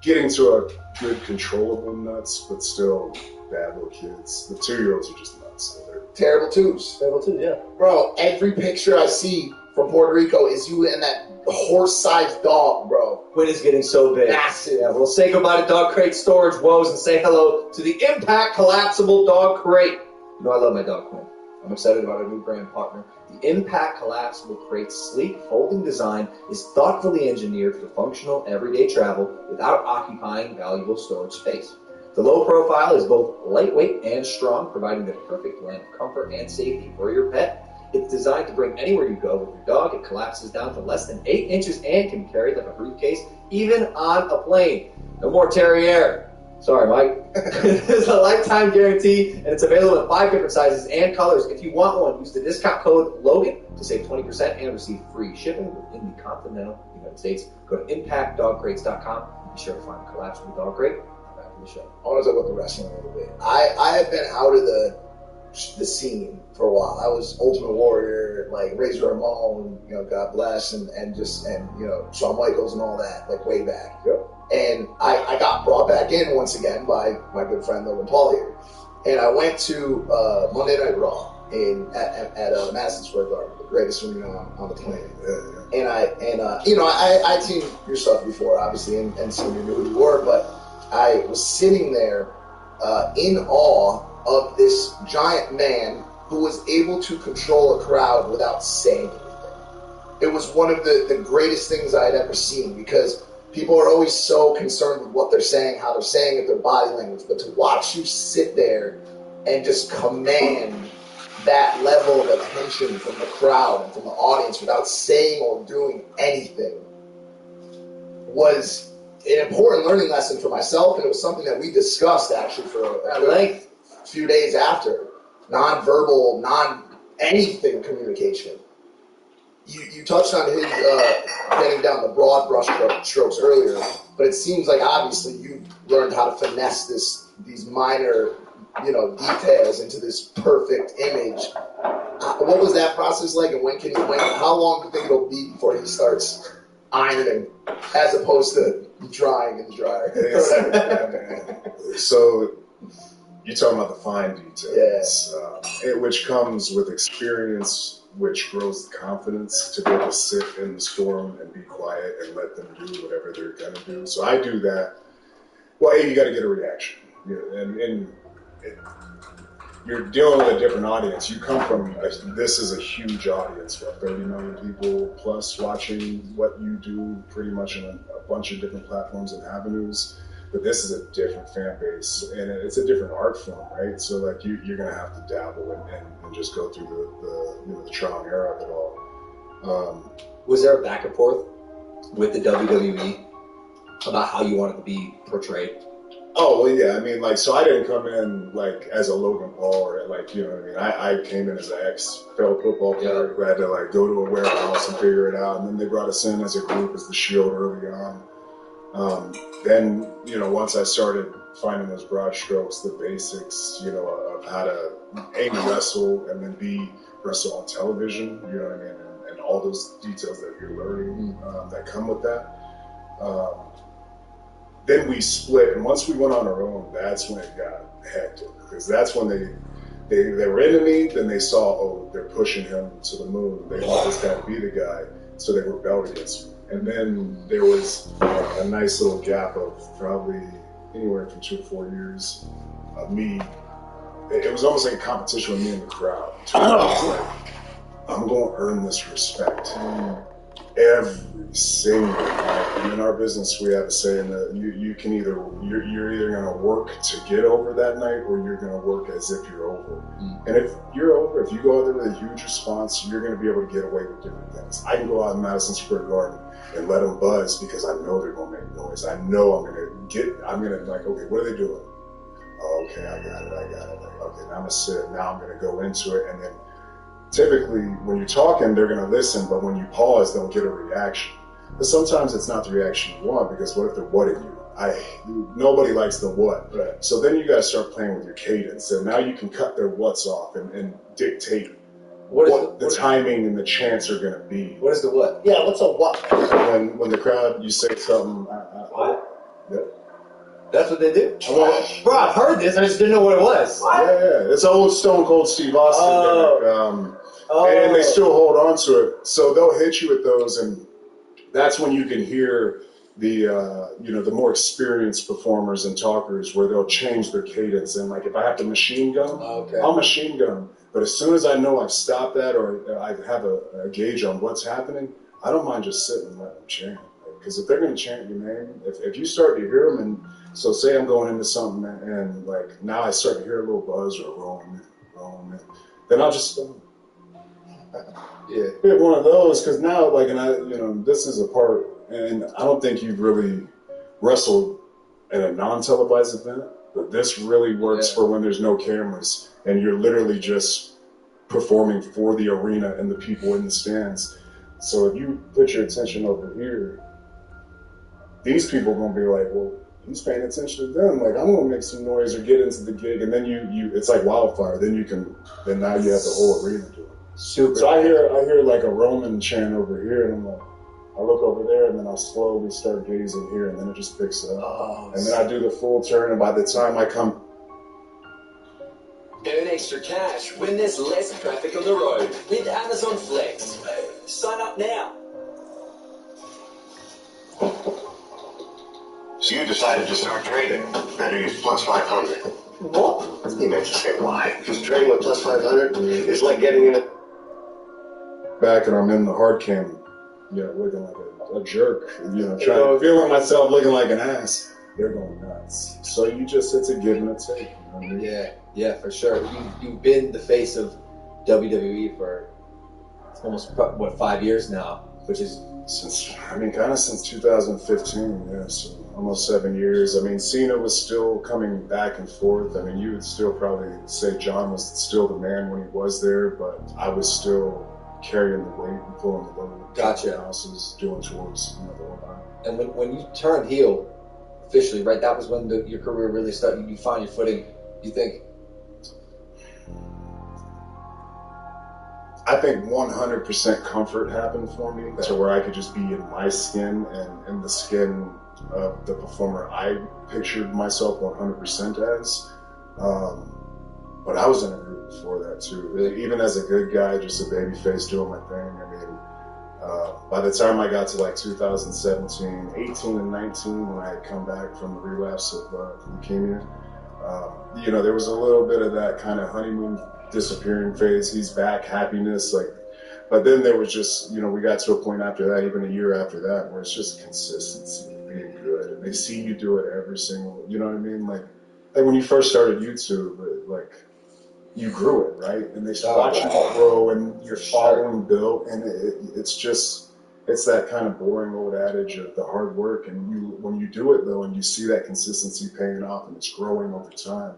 getting to a good, controllable nuts, but still bad little kids. The 2-year-olds are just nuts. So they're terrible twos. Terrible twos, yeah. Bro, every picture I see from Puerto Rico is you and that horse-sized dog, bro. Quinn is getting so big. Massive. Yeah, we'll say goodbye to Dog Crate Storage Woes and say hello to the Impact Collapsible Dog Crate. I love my dog Quinn. I'm excited about our new brand partner. The Impact Collapsible Crate's sleek folding design is thoughtfully engineered for functional everyday travel without occupying valuable storage space. The low profile is both lightweight and strong, providing the perfect blend of comfort and safety for your pet. It's designed to bring anywhere you go with your dog. It collapses down to less than 8 inches and can be carried like a briefcase, even on a plane. No more Terrier. Sorry, Mike. There's a lifetime guarantee, and it's available in 5 different sizes and colors. If you want one, use the discount code LOGAN To save 20% and receive free shipping in the continental United States, go to impactdogcrates.com. Be sure to find a collapsible dog crate. Back to the show. I want to talk about the wrestling a little bit. I have been out of the scene for a while. I was Ultimate Warrior, like Razor Ramon, God bless, and Shawn Michaels and all that, like way back. Yep. And I got brought back in once again by my good friend Logan Paul here. And I went to Monday Night Raw at Madison Square Garden, the greatest arena on the planet. And I'd seen your stuff before, obviously, and some of you knew who you were, but I was sitting there in awe of this giant man who was able to control a crowd without saying anything. It was one of the greatest things I had ever seen, because people are always so concerned with what they're saying, how they're saying it, their body language, but to watch you sit there and just command that level of attention from the crowd and from the audience without saying or doing anything was an important learning lesson for myself, and it was something that we discussed actually for a few days after. Non-verbal, non-anything communication. You touched on his getting down the broad brush strokes earlier, but it seems like obviously you learned how to finesse these minor details into this perfect image. What was that process like, and how long do you think it'll be before he starts ironing as opposed to drying in the dryer? So you're talking about the fine details, which comes with experience, which grows the confidence to be able to sit in the storm and be quiet and let them do whatever they're going to do. So I do that. Well, you got to get a reaction. And you're dealing with a different audience. You come from, this is a huge audience, 30 million people plus watching what you do pretty much on a bunch of different platforms and avenues. But this is a different fan base, and it's a different art form, right? So like you're going to have to dabble and just go through the trial and error of it all. Was there a back and forth with the WWE about how you wanted to be portrayed? Oh, well, yeah. I mean, so I didn't come in, as a Logan Paul or, I came in as an ex-fellow football player who had to, go to a warehouse and figure it out. And then they brought us in as a group, as the Shield early on. Then, once I started finding those broad strokes, the basics, of how to A, wrestle, and then B, wrestle on television, you know what I mean? And all those details that you're learning that come with that. Then we split, and once we went on our own, that's when it got hectic. Because that's when they were into me, then they saw, they're pushing him to the moon. They want this guy to be the guy, so they rebelled against me. And then there was a nice little gap of probably anywhere from 2 to 4 years of me. It was almost like a competition with me and the crowd. So I was like, I'm going to earn this respect. Every single night. And in our business, we have a saying that you can you're either going to work to get over that night, or you're going to work as if you're over. And if you're over, if you go out there with a huge response, you're going to be able to get away with different things. I can go out in Madison Square Garden and let them buzz because I know they're going to make noise. I know I'm going to okay, what are they doing? Oh, okay, I got it. Okay, now I'm going to sit. Now I'm going to go into it. And then typically when you're talking, they're going to listen, but when you pause, they'll get a reaction. But sometimes it's not the reaction you want, because what if they're whatting you? Nobody likes the what. Right. So then you got to start playing with your cadence, and now you can cut their whats off and dictate what the timing and the chants are going to be. What is the what? Yeah, what's a what? So when the crowd, you say something. That's what they do. Bro, I've heard this. I just didn't know what it was. Yeah. It's old Stone Cold Steve Austin gimmick. And they still hold on to it. So they'll hit you with those, and that's when you can hear the more experienced performers and talkers where they'll change their cadence. And if I have to machine gun, I'll machine gun. But as soon as I know I've stopped that, or I have a gauge on what's happening, I don't mind just sitting and letting them chant. Because if they're going to chant your name, if you start to hear them, and so say I'm going into something and now I start to hear a little buzz or rolling, then I'll just hit one of those. Because now, this is a part, and I don't think you've really wrestled at a non-televised event, but this really works for when there's no cameras and you're literally just performing for the arena and the people in the stands. So if you put your attention over here, these people are gonna be like, well, he's paying attention to them. Like, I'm gonna make some noise or get into the gig, and then you it's like wildfire. Then now you have the whole arena doing it. Super. So I hear like a Roman chant over here, and I'm like, I look over there, and then I'll slowly start gazing here, and then it just picks up. Oh, and then I do the full turn, and by the time I come, Earn extra cash when there's less traffic on the road with Amazon Flex. Sign up now. So you decided to start trading. Better use plus 500. What? You meant to say why. Because trading with plus 500 is like getting in a... back and I'm in the hard cam, looking like a jerk, feeling myself looking like an ass. They're going nuts. So it's a give and a take. You know what I mean? Yeah, for sure. You've been the face of WWE for almost 5 years now, which is since 2015. Yeah, so almost 7 years. I mean, Cena was still coming back and forth. I mean, you would still probably say John was still the man when he was there, but I was still carrying the weight and pulling the load. Gotcha. I was doing towards the line. And when you turned heel officially, right? That was when your career really started. You found your footing. You think? I think 100% comfort happened for me to where I could just be in my skin and in the skin of the performer I pictured myself 100% as. But I was in a group before that too. Really, even as a good guy, just a baby face doing my thing. I mean, by the time I got to like 2017, 18 and 19, when I had come back from the relapse of leukemia, there was a little bit of that kind of honeymoon disappearing phase. He's back, happiness, but then there was just, we got to a point after that, even a year after that, where it's just consistency, being good, and they see you do it every single, you know what I mean? Like when you first started YouTube, you grew it, right? And they watch you grow, and you're following Bill, and it's that kind of boring old adage of the hard work, and when you do it though, and you see that consistency paying off, and it's growing over time,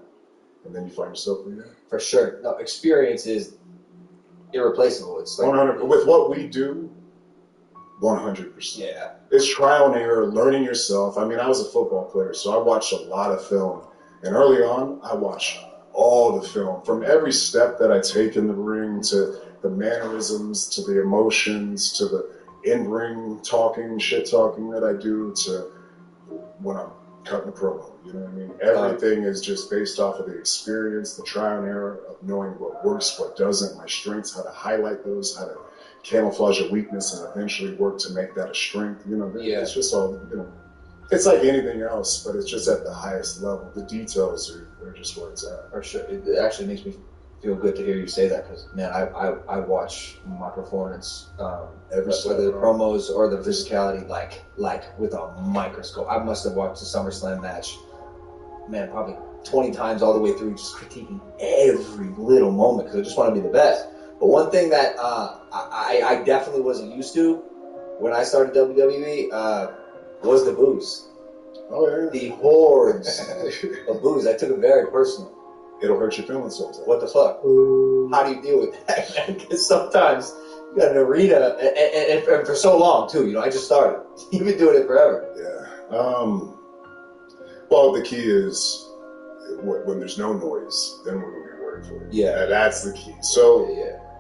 and then you find yourself there. For sure. No, experience is irreplaceable. It's like 100 with what we do. 100%. Yeah. It's trial and error, learning yourself. I mean, I was a football player, so I watched a lot of film, and early on, I watched all the film, from every step that I take in the ring, to the mannerisms, to the emotions, to the in-ring shit talking that I do, to when I'm cutting a promo. You know what I mean? Everything is just based off of the experience, the trial and error of knowing what works, what doesn't, my strengths, how to highlight those, how to camouflage a weakness, and eventually work to make that a strength. It's just all, it's like anything else, but it's just at the highest level. The details are just where it's at. For sure. It actually makes me feel good to hear you say that, because, man, I watch my performance, whether the promos or the physicality, like with a microscope. I must have watched the SummerSlam match, man, probably 20 times all the way through, just critiquing every little moment, because I just want to be the best. But one thing that I definitely wasn't used to when I started WWE was the booze. Oh, yeah. The hordes of booze. I took it very personal. It'll hurt your feelings sometimes. What the fuck? How do you deal with that, man? Because sometimes you got an arena, and for so long, too. I just started. You've been doing it forever. Yeah. Well, the key is when there's no noise, then we're going to be worried for it. Yeah. That's the key. So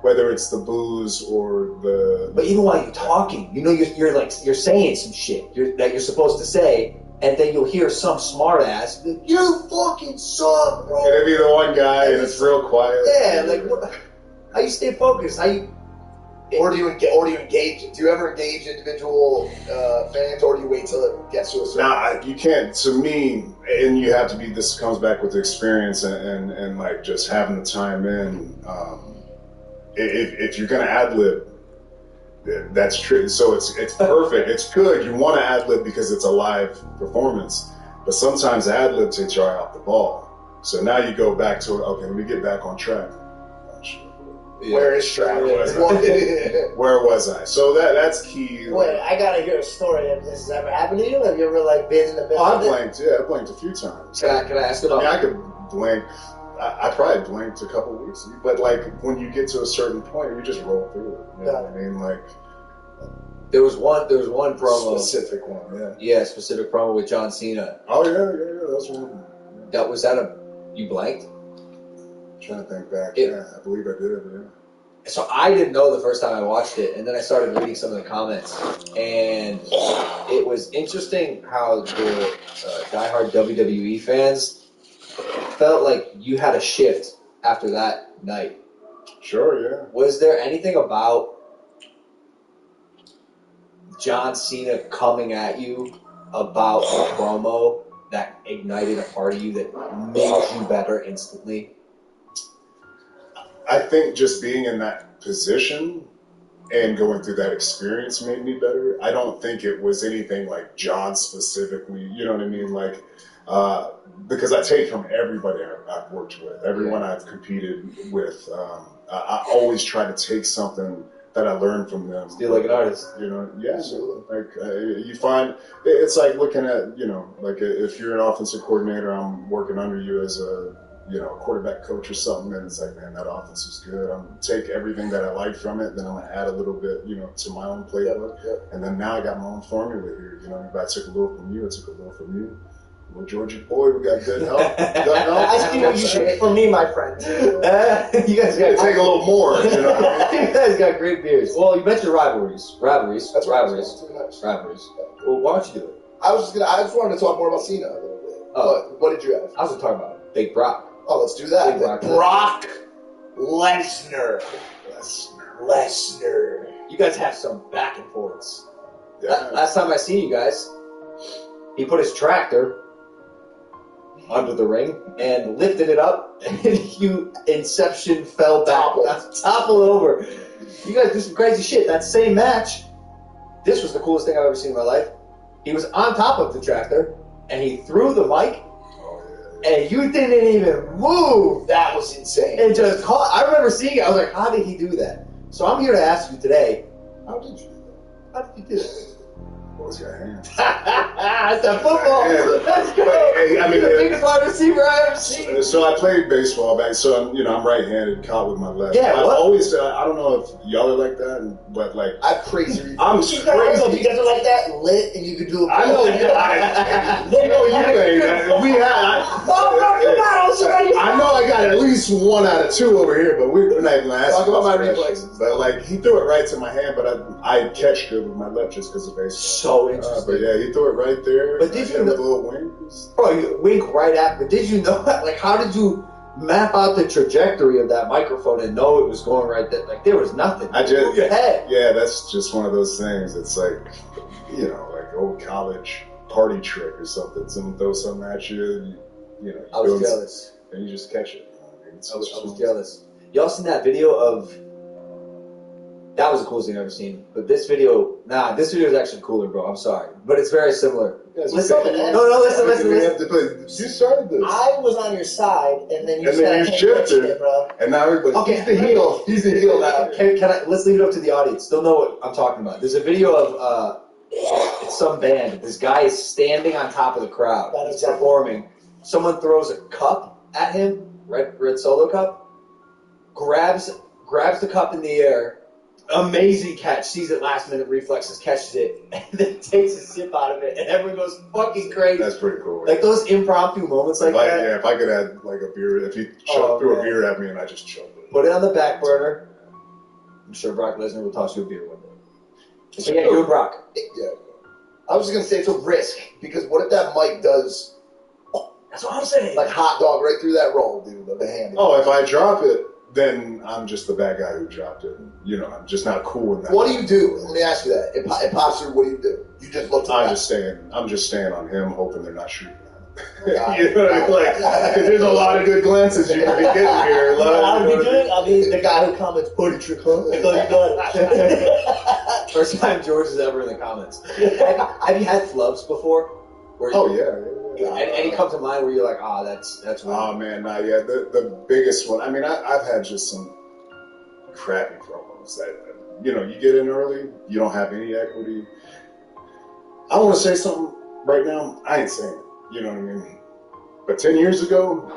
whether it's the booze or the... But even while you're talking, you're saying some shit that you're supposed to say, and then you'll hear some smart ass, you fucking suck, bro. It'll be the one guy, and it's real quiet. Yeah, what, how you stay focused? Or do you engage? Do you ever engage individual fans, or do you wait till it gets to a certain? Nah, you can't. To me, and you have to be. This comes back with the experience and like just having the time in. If you're gonna ad lib, that's true. So it's perfect. It's good. You want to ad lib because it's a live performance, but sometimes ad lib takes your eye off the ball. So now you go back to okay. Let me get back on track. Yeah. Where is track? Where was I? So that's key. Wait, I gotta hear a story. Has this ever happened to you? Have you ever been in the middle? I blanked. Yeah, I blanked a few times. Can I ask about? I could blank I probably blanked a couple weeks, but like when you get to a certain point, you just roll through it. You know what I mean? Like There was one promo. Specific one, yeah. Yeah, specific promo with John Cena. Oh yeah, that's one of them. Yeah. You blanked? I'm trying to think back. Yeah, I believe I did. Yeah. So I didn't know the first time I watched it, and then I started reading some of the comments, and it was interesting how the diehard WWE fans felt like you had a shift after that night. Sure, yeah. Was there anything about John Cena coming at you about the promo that ignited a part of you that made you better instantly? I think just being in that position and going through that experience made me better. I don't think it was anything like John specifically, you know what I mean? Like, because I take from everybody I've worked with, everyone I've competed with. I always try to take something that I learned from them. Still like an artist. You know, yeah. Like you find, it's like looking at, you know, like if you're an offensive coordinator, I'm working under you as a, you know, quarterback coach or something, and it's like, man, that offense is good. I'm gonna take everything that I like from it, then I'm gonna add a little bit, you know, to my own playbook. And then now I got my own formula here. You know, if I took a little from you, I took a little from you. Well, Georgia boy, we got good help. I see what you should for me, my friend. You guys got take a little more. You know what I mean? You guys got great beers. Well, you mentioned rivalries. That's rivalries. Well, why don't you do it? I just wanted to talk more about Cena a little bit. Oh, what did you have? I was going to talk about Big Brock. Oh, let's do that. Brock Lesnar. You guys have some back and forths. Yeah. Last time I seen you guys, he put his tractor under the ring and lifted it up, and you Inception fell back, toppled over. You guys do some crazy shit. That same match, this was the coolest thing I've ever seen in my life. He was on top of the tractor, and he threw the mic, and you didn't even move. That was insane. And just caught. I remember seeing it. I was like, how did he do that? So I'm here to ask you today, how did you do that? How did you do that? What's your hand? It's a football. Let's go. Hey, I mean, the biggest wide receiver I ever seen. So I played baseball back. So I'm right-handed, caught with my left. Yeah, I always. I don't know if y'all are like that, but like I'm crazy. I'm You crazy. guys are like that, lit, and you can do it. I know. I know you think we had. I know I got at least 1 out of 2 over here, but we're not even asking. Talk about my reflexes. But like he threw it right to my hand, but I catch good with my left just because of baseball. So interesting. But yeah, he threw it right there. But did you know, a little wink? Bro, you wink right at. But did you know? Like, how did you map out the trajectory of that microphone and know it was going right there? Like, there was nothing. I just move your head. Yeah, that's just one of those things. It's like, you know, like old college party trick or something. Someone throws something at you, you know. I was jealous. And you just catch it. I was jealous. Y'all seen that video of? That was the coolest thing I've ever seen. But this video is actually cooler, bro. I'm sorry. But it's very similar. Listen. You started this. I was on your side, and then you shifted it, bro. And now everybody. Okay. He's the heel. He's the heel now. Let's leave it up to the audience. They'll know what I'm talking about. There's a video of it's some band. This guy is standing on top of the crowd. He's performing. Someone throws a cup at him, red Solo cup. Grabs the cup in the air. Amazing catch. Sees it last minute, reflexes, catches it, and then takes a sip out of it, and everyone goes fucking crazy. That's pretty cool. Like those impromptu moments like that. Yeah, if I could add like a beer, if he threw a beer at me and I just choked it. Put it on the back burner. I'm sure Brock Lesnar will toss you a beer one day. So yeah, you and Brock. Yeah. I was just gonna say it's a risk because what if that mic does? That's what I'm saying. Like hot dog right through that roll, dude. The hand. Oh, if I drop it, then I'm just the bad guy who dropped it. You know, I'm just not cool with that. What do you do? Let me ask you that. It pops through. What do you do? You just look. I'm just staying on him, hoping they're not shooting at him. You know what I mean? Like, because there's a lot of good glances you can be getting here. I mean, the guy who comments, "Party trick, huh?" I thought you got it. First time George is ever in the comments. Have you had flubs before? Any come to mind where you're like, that's weird. Oh man, not yet. The biggest one. I mean, I've had just some crappy promos that you get in early, you don't have any equity. I want to say something right now. I ain't saying it. You know what I mean? But 10 years ago,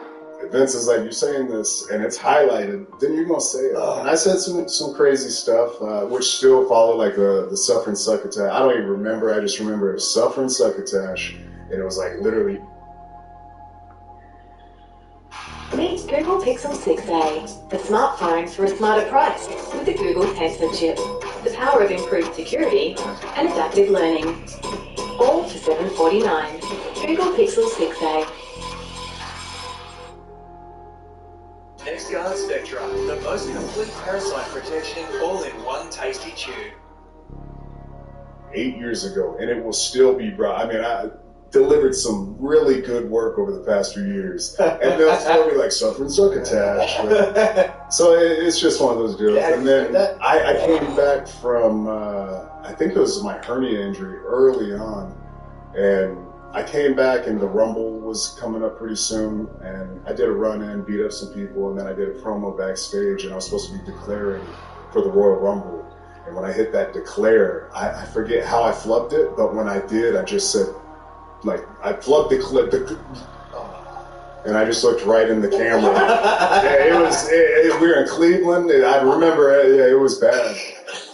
Vince is like, you're saying this, and it's highlighted, then you're going to say it. And I said some crazy stuff, which still follow, like the Suffering Succotash. I don't even remember. I just remember it was Suffering Succotash, and it was like literally. Meet Google Pixel 6a, the smartphone for a smarter price with the Google Tensor chip, the power of improved security and adaptive learning. All for $749. Google Pixel 6a. NextGuard Spectra, the most complete parasite protection all in one tasty tube. 8 years ago, and it will still be brought. I mean, I delivered some really good work over the past few years, and they'll still be like Suffering Succotash. So it's just one of those deals. And then I came back from, I think it was my hernia injury early on, and I came back and the Rumble was coming up pretty soon, and I did a run-in, beat up some people, and then I did a promo backstage, and I was supposed to be declaring for the Royal Rumble. And when I hit that declare, I forget how I flubbed it, but when I did, I just said, like, I flubbed the clip, and I just looked right in the camera. Yeah, we were in Cleveland, and I remember it was bad.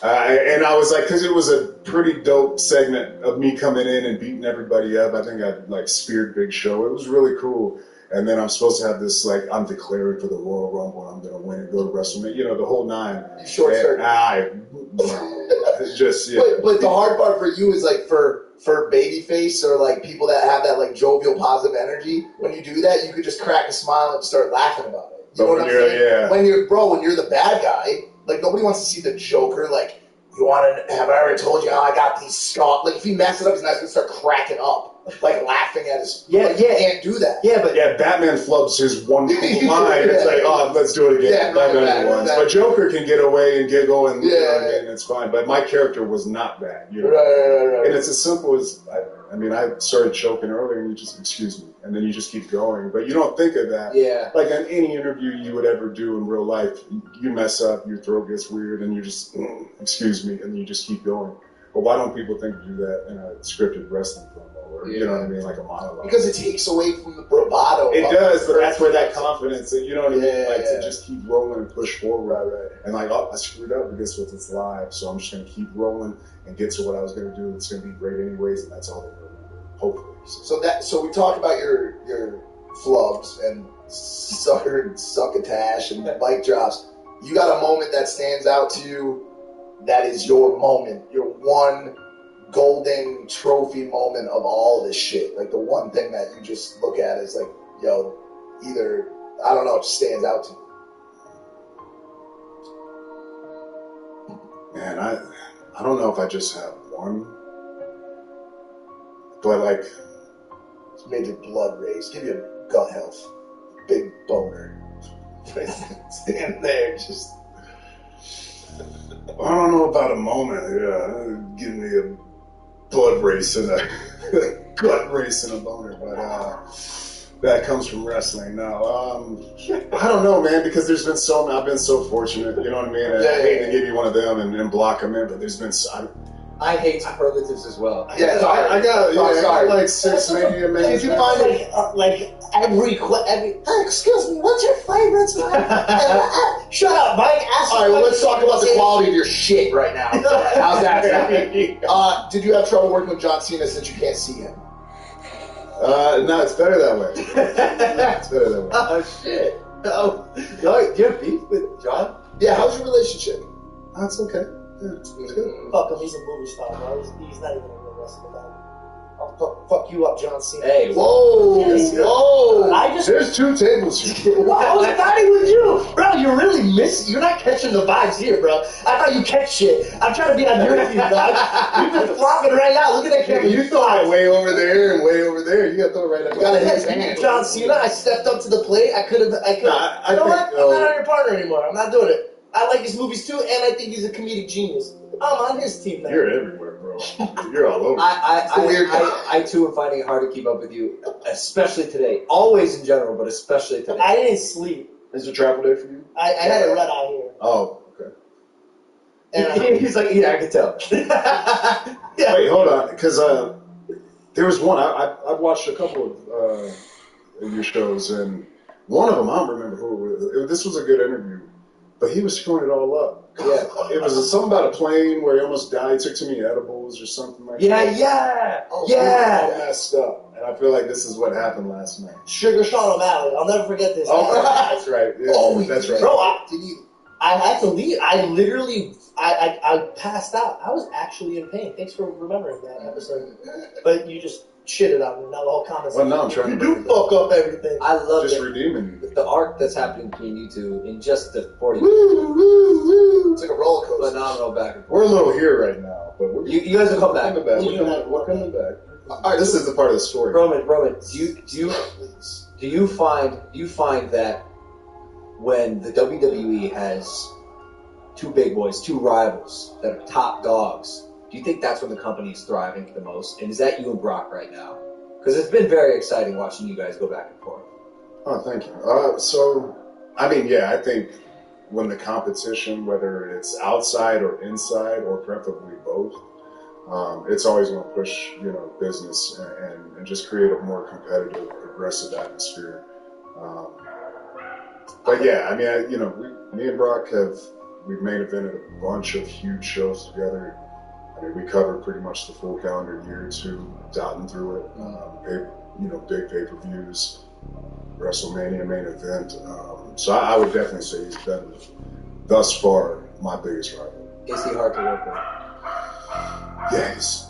And I was like, because it was a pretty dope segment of me coming in and beating everybody up. I think I like speared Big Show. It was really cool. And then I'm supposed to have this, like, I'm declaring for the Royal Rumble, and I'm going to win and go to WrestleMania, you know, the whole nine. Short circuit. Just, yeah. But the hard part for you is, like, for babyface or, like, people that have that, like, jovial, positive energy, when you do that, you could just crack a smile and start laughing about it. You know what I'm saying? Yeah. When you're the bad guy, like, nobody wants to see the Joker, like, you want to have I ever told you how I got these scars? Like, if he messes up, he's not going to start cracking up. Like laughing at his, you can't do that. Yeah, but Batman flubs his one line. It's like, oh, let's do it again. But Joker can get away and giggle, and you know what I mean, it's fine. But my character was not that. You know? Right. And it's as simple as, I mean, I started choking earlier, and you just, excuse me, and then you just keep going. But you don't think of that. Yeah. Like on any interview you would ever do in real life, you mess up, your throat gets weird, and you just, excuse me, and you just keep going. But why don't people think to do that in a scripted wrestling promo? Or, you know what I mean, like a monologue. Because it takes away from the bravado. It does, but that's where that confidence, you know what I mean, like to just keep rolling and push forward. Right. And like, oh, I screwed up, but guess what? It's live, so I'm just going to keep rolling and get to what I was going to do. It's going to be great anyways, and that's all they're going to remember, hopefully. So we talked about your flubs and succotash and mic drops. You got a moment that stands out to you that is your moment, your one golden trophy moment of all this shit. Like the one thing that you just look at is like, yo, either, I don't know, it just stands out to you. Man, I don't know if I just have one, but like, it's made your blood race, give you gut health, big boner. Stand there, just. I don't know about a moment. Give me a blood race and a gut race and a boner, but that comes from wrestling. Now, I don't know, man, because there's been I've been so fortunate, you know what I mean? I hate to give you one of them and block them in, but there's been I hate superlatives as well. Yeah, I got like six, maybe a minute. Did you find like every excuse me, what's your favorite song? Shut up, Mike. All right, well, let's talk about the quality of your shit right now. How's that sound? Did you have trouble working with John Cena since you can't see him? No, it's better that way. It's better that way. Oh, shit. Oh, do you have beef with John? Yeah, how's your relationship? That's okay. Yeah, it's good. Fuck him, he's a movie star, bro. He's not even a real wrestler, dog. I'll fuck you up, John Cena. Hey, whoa! There's two tables here. Well, I was fighting with you, bro. You're really missing. You're not catching the vibes here, bro. I thought you catch shit. I'm trying to be on your team, dog. You've been flopping right now. Look at that camera. You throw it way over there and way over there. You got to throw it right up. You got to hit his hand. John Cena. I stepped up to the plate. I could have. You know what? I'm not on your partner anymore. I'm not doing it. I like his movies too, and I think he's a comedic genius. I'm on his team now. You're everywhere, bro. You're all over. I too am finding it hard to keep up with you, especially today. Always in general, but especially today. I didn't sleep. Is it travel day for you? I had a red eye here. Oh, okay. And he's like, yeah, I can tell. Yeah. Wait, hold on, because there was one. I've watched a couple of your shows, and One of them, I don't remember who it was. This was a good interview, but he was screwing it all up. Yeah. It was something about a plane where he almost died. He took too many edibles or something like that. Yeah. All Yeah. messed up. And I feel like this is what happened last night. Sugar Sean O'Malley. I'll never forget this. Oh, that's right. Yeah, Oh, that's right. Bro, I had to leave. I literally, I passed out. I was actually in pain. Thanks for remembering that episode. But you just shitted on me. Now the whole comment. Well, now I'm trying you to do fuck up everything. I love just it. redeeming you. The arc that's happening between you two in just the 40 It's like a roller coaster. phenomenal back and forth. We're a little here right now, but You guys will come back. We're coming back. All right, this is the part of the story. Roman, do you find that when the WWE has two big boys, two rivals that are top dogs, do you think that's when the company is thriving the most? And is that you and Brock right now? Because it's been very exciting watching you guys go back and forth. Oh, thank you. So, I mean, yeah, I think when the competition, whether it's outside or inside, or preferably both, it's always going to push, business and just create a more competitive, aggressive atmosphere. But yeah, I mean, me and Brock we've main evented a bunch of huge shows together. I mean, we covered pretty much the full calendar year too, dotting through it. Big pay-per-views, WrestleMania main event. So I would definitely say he's been thus far my biggest rival. Is he hard to work with? Yeah, he's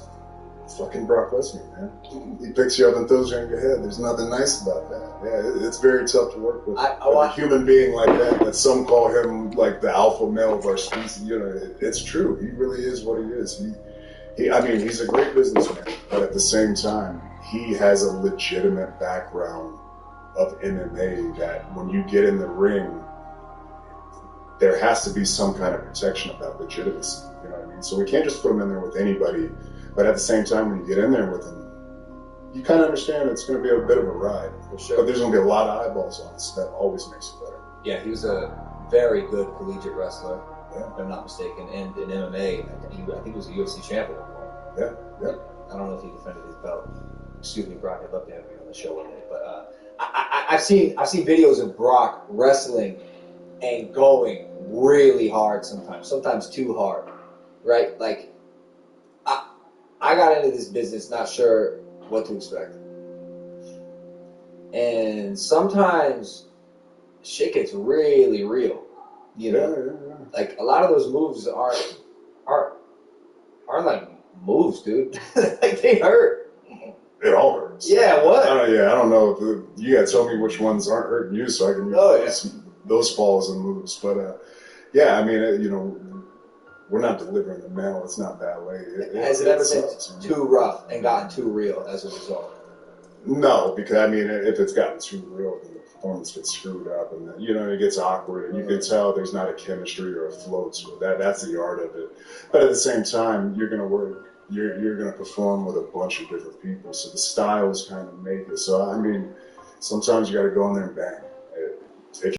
fucking Brock Lesnar, man. He picks you up and throws you on your head. There's nothing nice about that. Yeah, it's very tough to work with. A human being like that some call him like the alpha male of our species. It's true. He really is what he is. He's a great businessman, but at the same time, he has a legitimate background of MMA that when you get in the ring, there has to be some kind of protection of that legitimacy. You know what I mean? So we can't just put him in there with anybody. But at the same time, when you get in there with him, you kind of understand it's going to be a bit of a ride. For sure. But there's going to be a lot of eyeballs on us. That always makes it better. Yeah, he was a very good collegiate wrestler, Yeah. if I'm not mistaken. And in MMA, I think he was a UFC champion at one point. Yeah. I don't know if he defended his belt. Excuse me, Brock. I'd love to have you on the show one day. But I've seen videos of Brock wrestling and going really hard sometimes too hard, right? Like, I got into this business not sure what to expect. And sometimes shit gets really real, Yeah. Like, a lot of those moves aren't like moves, dude. Like, they hurt. It all hurts. Yeah, what? I don't know. You got to tell me which ones aren't hurting you so I can use those falls and moves. But, yeah, I mean, we're not delivering the mail. It's not ballet. Has it ever been too rough and gotten too real as a result? No, because, I mean, if it's gotten too real, then the performance gets screwed up and, it gets awkward. And you can tell there's not a chemistry or a flow to it. That's the art of it. But at the same time, you're going to work. You're going to perform with a bunch of different people. So the styles kind of make it. So, I mean, sometimes you got to go in there and bang.